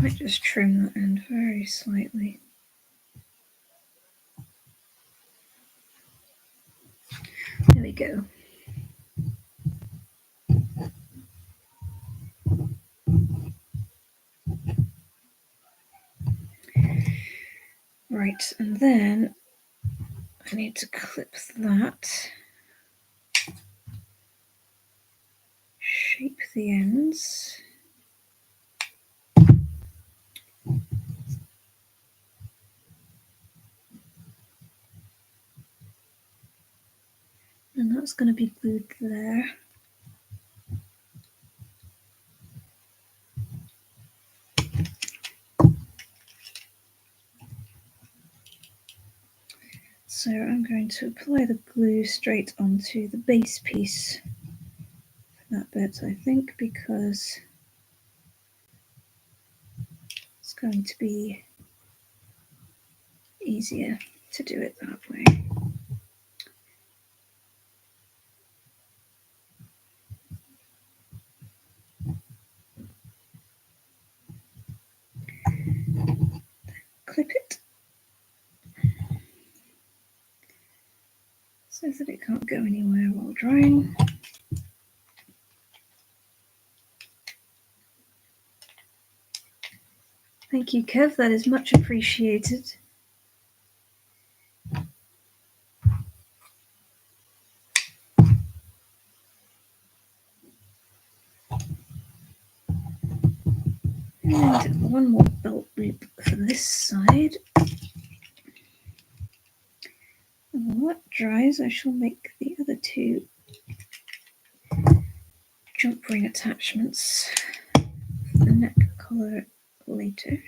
Might just trim that end very slightly. There we go. Right, and then I need to clip that, shape the ends. And that's going to be glued there. So I'm going to apply the glue straight onto the base piece for that bit, I think, because it's going to be easier to do it that way. Clip it so that it can't go anywhere while drying. Thank you, Kev, that is much appreciated. And one more belt loop for this side. And while that dries, I shall make the other two jump ring attachments for the neck collar later.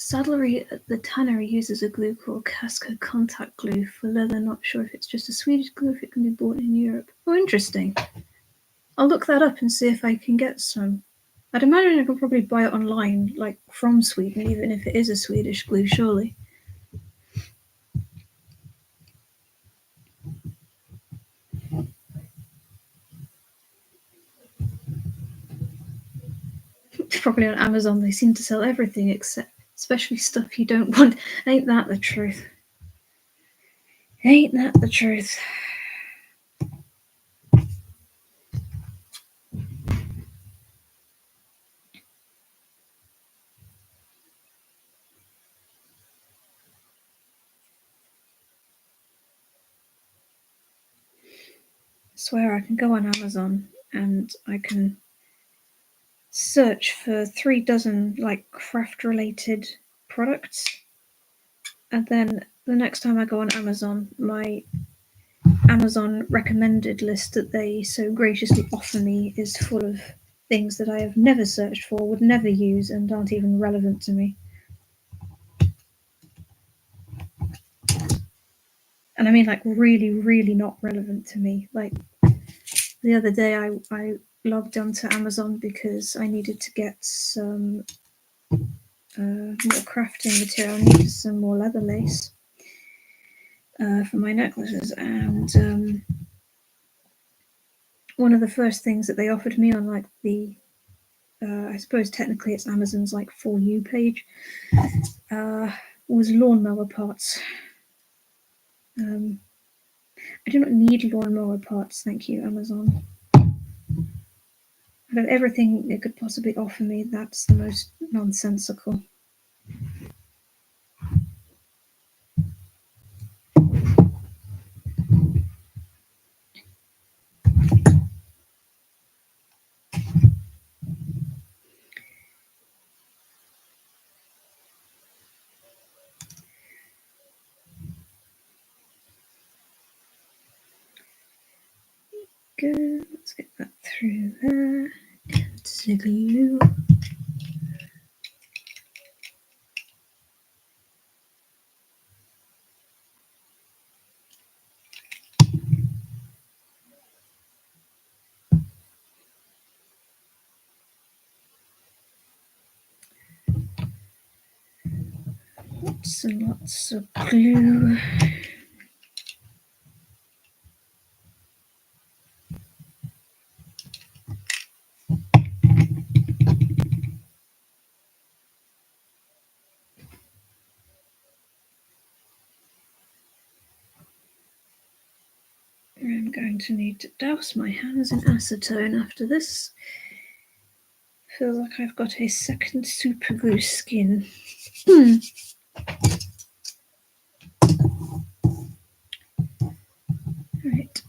Saddlery at the tannery uses a glue called Casca contact glue for leather. Not sure if it's just a Swedish glue, if it can be bought in Europe. Oh, interesting. I'll look that up and see if I can get some. I'd imagine I could probably buy it online, like from Sweden, even if it is a Swedish glue, surely. Probably on Amazon, they seem to sell everything except, especially stuff you don't want. Ain't that the truth? Ain't that the truth? I swear I can go on Amazon and I can search for 3 dozen like craft related products, and then the next time I go on Amazon, my Amazon recommended list that they so graciously offer me is full of things that I have never searched for, would never use, and aren't even relevant to me. And I mean, like, really, really not relevant to me. Like, the other day I logged onto Amazon because I needed to get some more crafting material. I needed some more leather lace for my necklaces, and one of the first things that they offered me on like the I suppose technically it's Amazon's like For You page uh, was lawnmower parts. Um, I do not need lawnmower parts, thank you, Amazon. Out of everything it could possibly offer me, that's the most nonsensical. Good, let's get that through there. Glue. Lots and lots of glue. I'm going to need to douse my hands in acetone after this. Feels like I've got a second super glue skin. Right.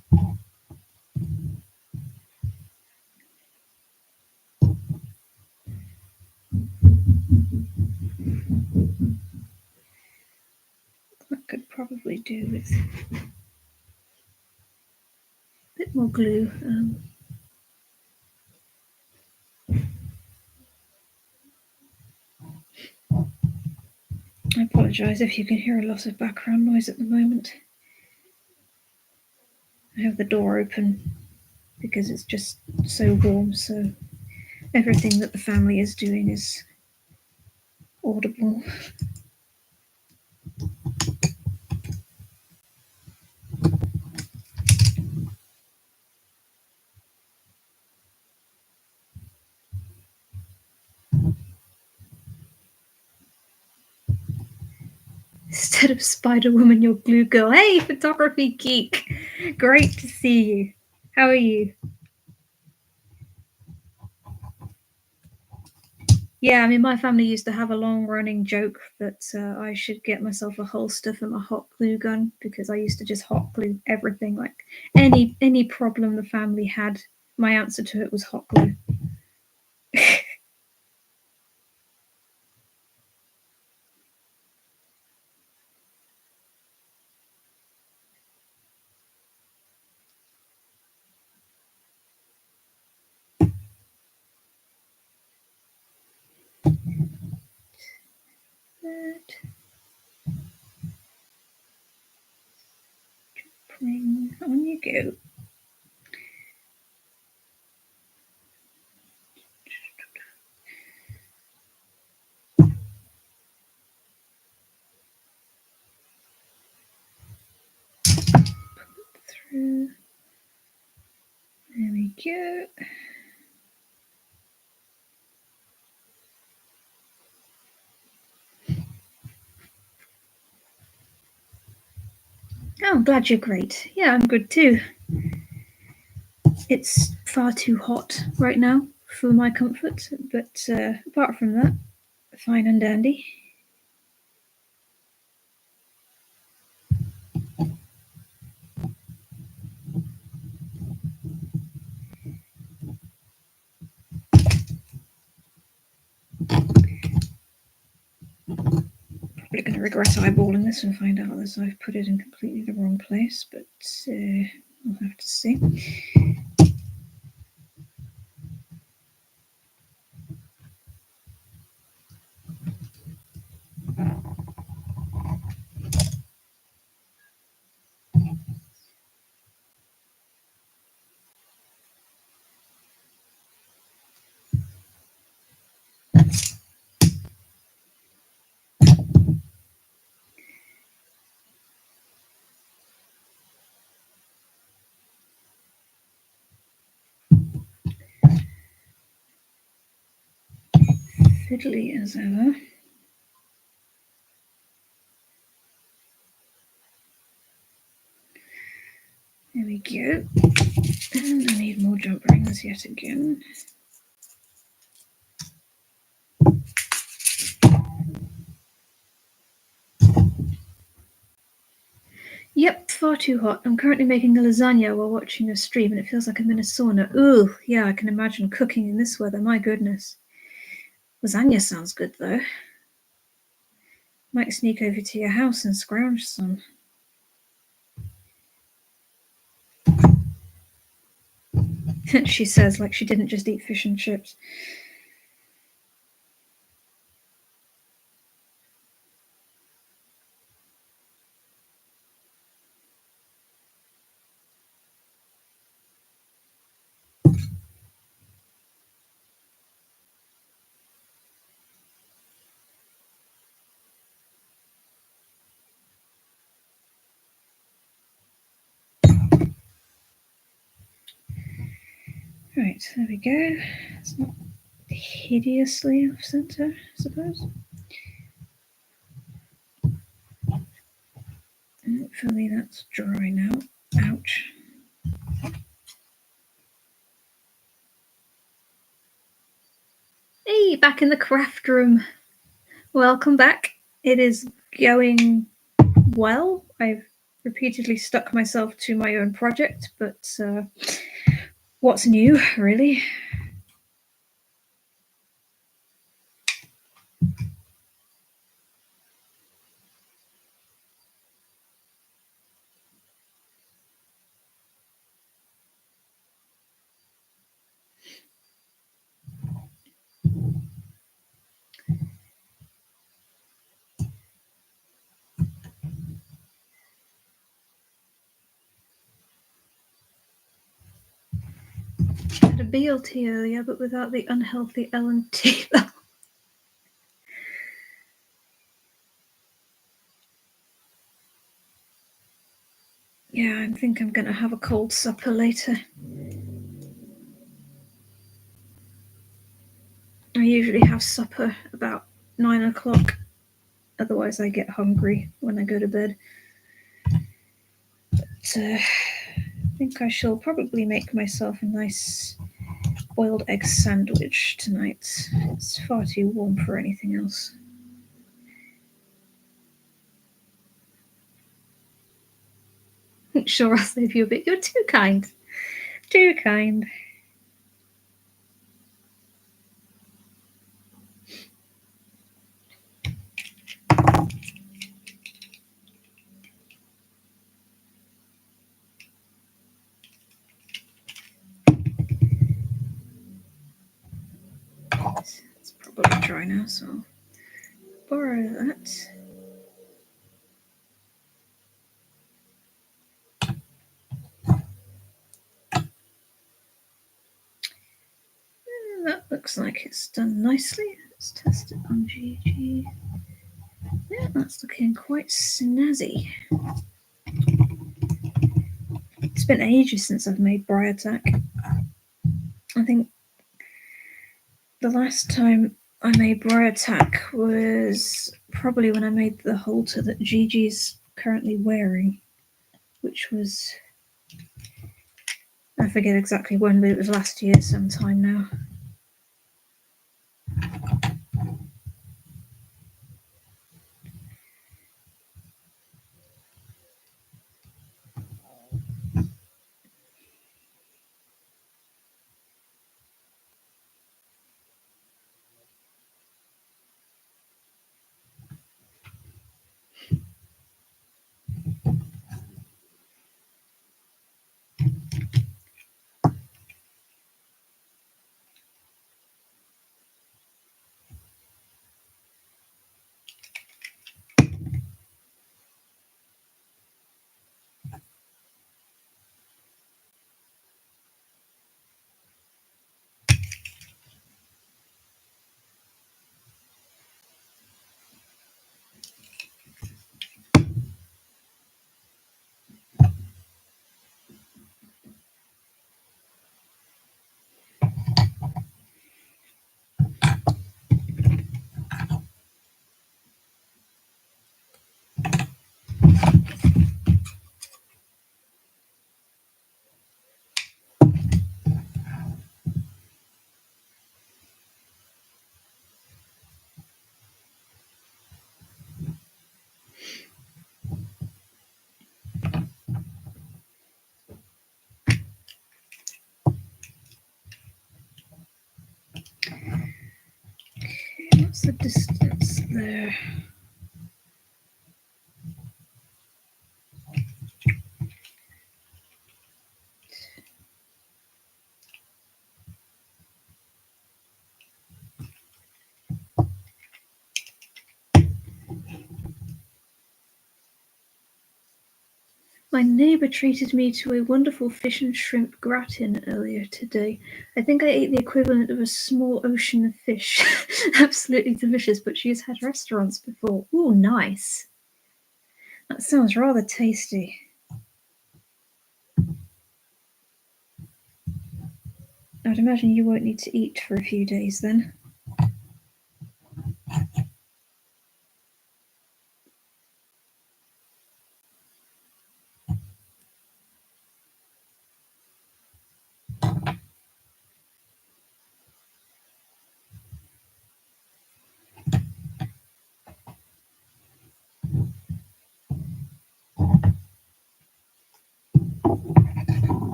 That could probably do with a bit more glue. I apologise if you can hear a lot of background noise at the moment. I have the door open because it's just so warm, so everything that the family is doing is audible. Instead of Spider Woman, you're Glue Girl. Hey, photography geek! Great to see you. How are you? Yeah, I mean, my family used to have a long-running joke that I should get myself a holster for my hot glue gun because I used to just hot glue everything. Like any problem the family had, my answer to it was hot glue. On you go. Through. There we go. Oh, I'm glad you're great. Yeah, I'm good too. It's far too hot right now for my comfort, but apart from that, fine and dandy. Probably going to regret eyeballing this and find out that I've put it in completely the wrong place, but I'll have to see. Fiddly as ever. There we go. And I need more jump rings yet again. Yep, far too hot. I'm currently making a lasagna while watching a stream and it feels like I'm in a sauna. Ooh, yeah, I can imagine cooking in this weather. My goodness. Lasagna sounds good though. Might sneak over to your house and scrounge some. She says, like she didn't just eat fish and chips. Right, there we go. It's not hideously off center, I suppose. Hopefully that's dry now. Ouch. Hey, back in the craft room. Welcome back. It is going well. I've repeatedly stuck myself to my own project, but what's new, really? I had a BLT earlier, but without the unhealthy L&T. Yeah, I think I'm going to have a cold supper later. I usually have supper about 9 o'clock. Otherwise, I get hungry when I go to bed. But I think I shall probably make myself a nice boiled egg sandwich tonight. It's far too warm for anything else. Sure, I'll save you a bit. You're too kind. Too kind. It's probably dry now, so I'll borrow that. And that looks like it's done nicely. Let's test it on GG. Yeah, that's looking quite snazzy. It's been ages since I've made Breyer Tack. I think the last time I made Breyer Tack was probably when I made the halter that Gigi's currently wearing, which was, I forget exactly when, but it was last year sometime now. the distance there? My neighbour treated me to a wonderful fish and shrimp gratin earlier today. I think I ate the equivalent of a small ocean of fish. Absolutely delicious, but she has had restaurants before. Ooh, nice. That sounds rather tasty. I'd imagine you won't need to eat for a few days then.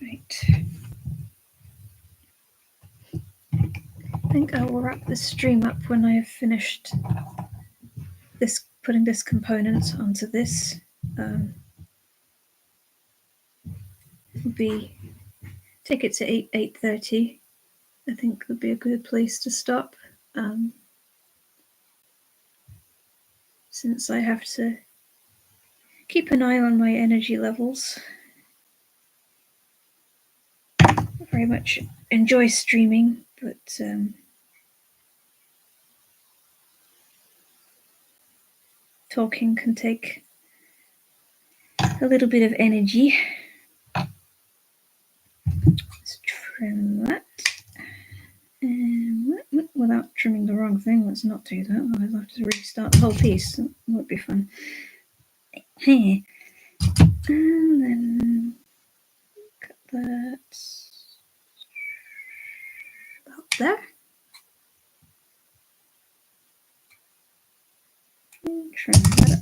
Right. I think I will wrap this stream up when I have finished this, putting this component onto this. Be take it to 8:30. I think would be a good place to stop. Since I have to keep an eye on my energy levels. I very much enjoy streaming, but talking can take a little bit of energy. Let's trim that. And without trimming the wrong thing, let's not do that. I'll have to restart the whole piece. That won't be fun. And then cut that about there. And trim that up.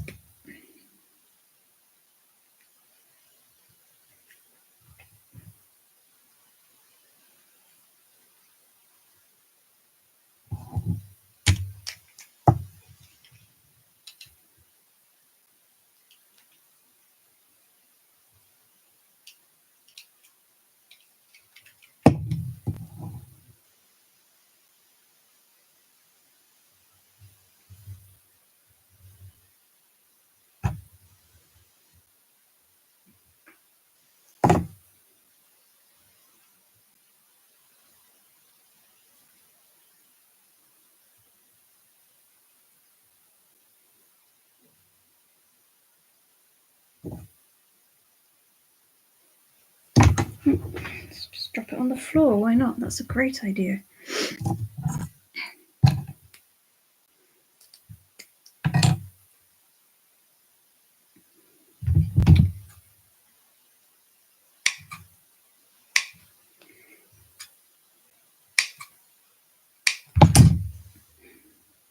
Let's just drop it on the floor. Why not? That's a great idea.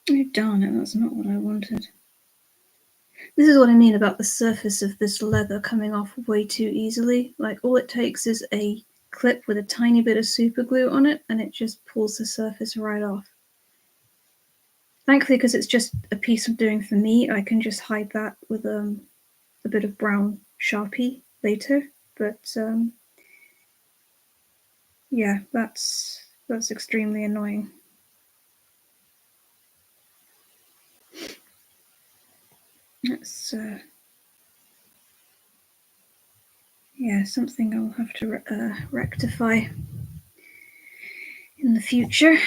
Oh, darn it, that's not what I wanted. This is what I mean about the surface of this leather coming off way too easily. Like, all it takes is a clip with a tiny bit of super glue on it, and it just pulls the surface right off. Thankfully, because it's just a piece I'm doing for me, I can just hide that with a bit of brown Sharpie later. But yeah, that's extremely annoying. That's something I'll have to rectify in the future.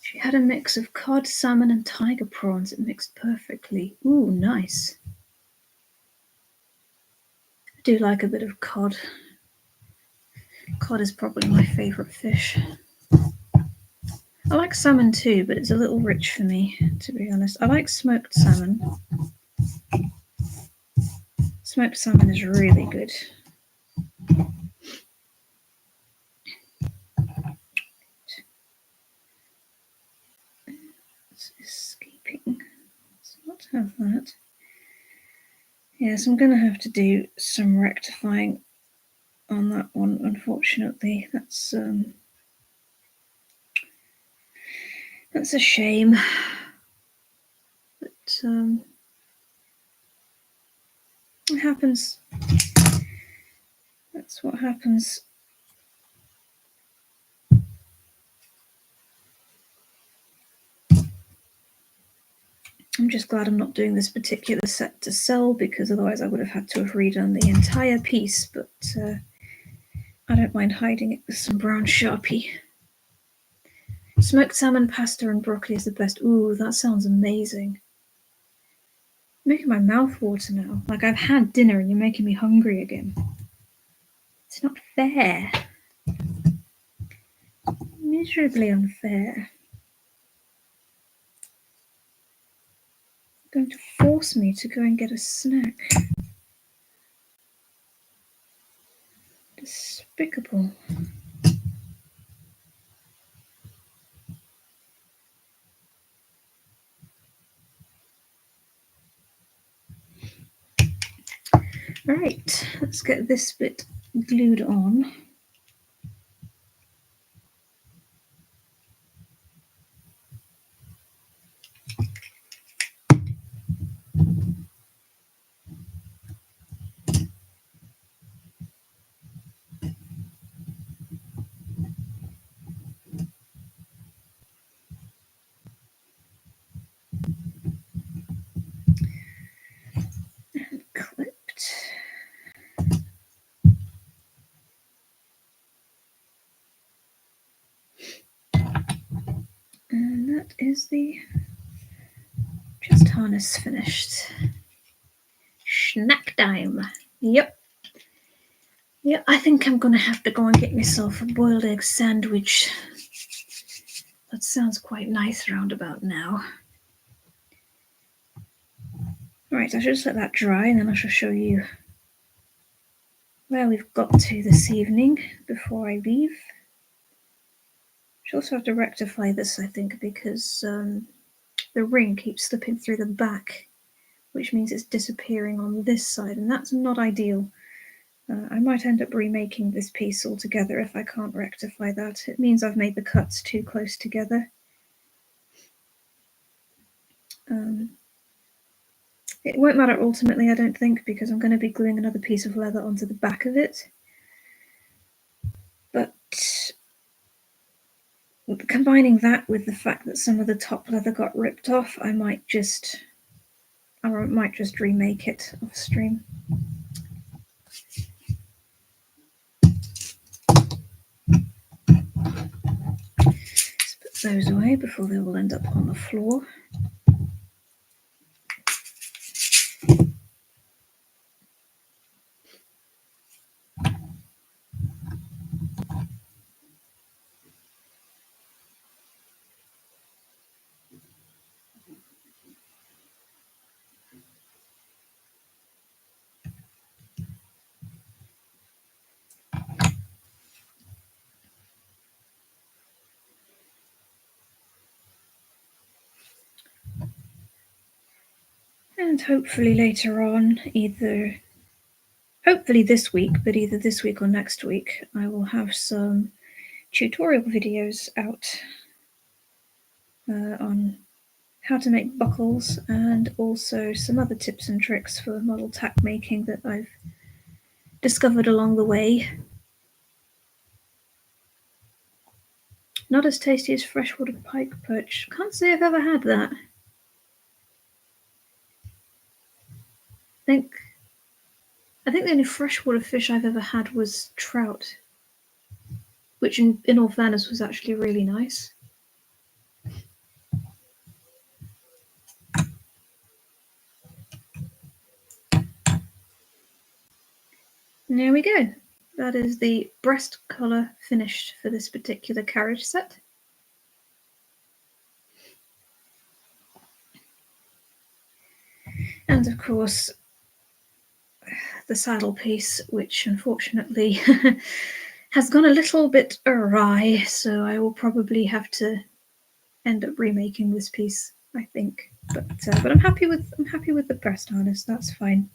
She had a mix of cod, salmon, and tiger prawns. It mixed perfectly. Ooh, nice. I do like a bit of cod. Cod is probably my favourite fish. I like salmon too, but it's a little rich for me, to be honest. I like smoked salmon. Smoked salmon is really good. It's escaping. Let's not have that. Yes, I'm going to have to do some rectifying on that one, unfortunately. That's a shame. But it happens. That's what happens. I'm just glad I'm not doing this particular set to sell, because otherwise I would have had to have redone the entire piece, but I don't mind hiding it with some brown Sharpie. Smoked salmon, pasta, and broccoli is the best. Ooh, that sounds amazing. Making my mouth water now. Like, I've had dinner and you're making me hungry again. It's not fair. Miserably unfair. You're going to force me to go and get a snack. Despicable. Right, let's get this bit glued on. Clipped. And that is the chest harness finished. Snack time. Yep. Yeah, I think I'm gonna have to go and get myself a boiled egg sandwich. That sounds quite nice round about now. Right, I should just let that dry and then I shall show you where we've got to this evening before I leave. Should also have to rectify this, I think, because the ring keeps slipping through the back, which means it's disappearing on this side, and that's not ideal. I might end up remaking this piece altogether if I can't rectify that. It means I've made the cuts too close together. It won't matter ultimately, I don't think, because I'm going to be gluing another piece of leather onto the back of it. But combining that with the fact that some of the top leather got ripped off, I might just remake it off stream. Let's put those away before they will end up on the floor. And hopefully later on, hopefully this week, but either this week or next week, I will have some tutorial videos out on how to make buckles, and also some other tips and tricks for model tack making that I've discovered along the way. Not as tasty as freshwater pike perch. Can't say I've ever had that. I think the only freshwater fish I've ever had was trout, which in all fairness was actually really nice. And there we go. That is the breast collar finished for this particular carriage set. And of course, the saddle piece, which unfortunately has gone a little bit awry, so I will probably have to end up remaking this piece, I think. But I'm happy with the breast harness. That's fine.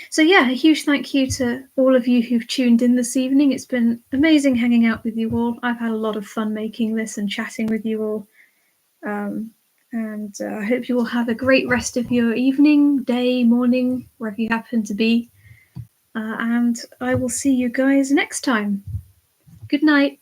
So yeah, a huge thank you to all of you who've tuned in this evening. It's been amazing hanging out with you all. I've had a lot of fun making this and chatting with you all. And I hope you all have a great rest of your evening, day, morning, wherever you happen to be. And I will see you guys next time. Good night.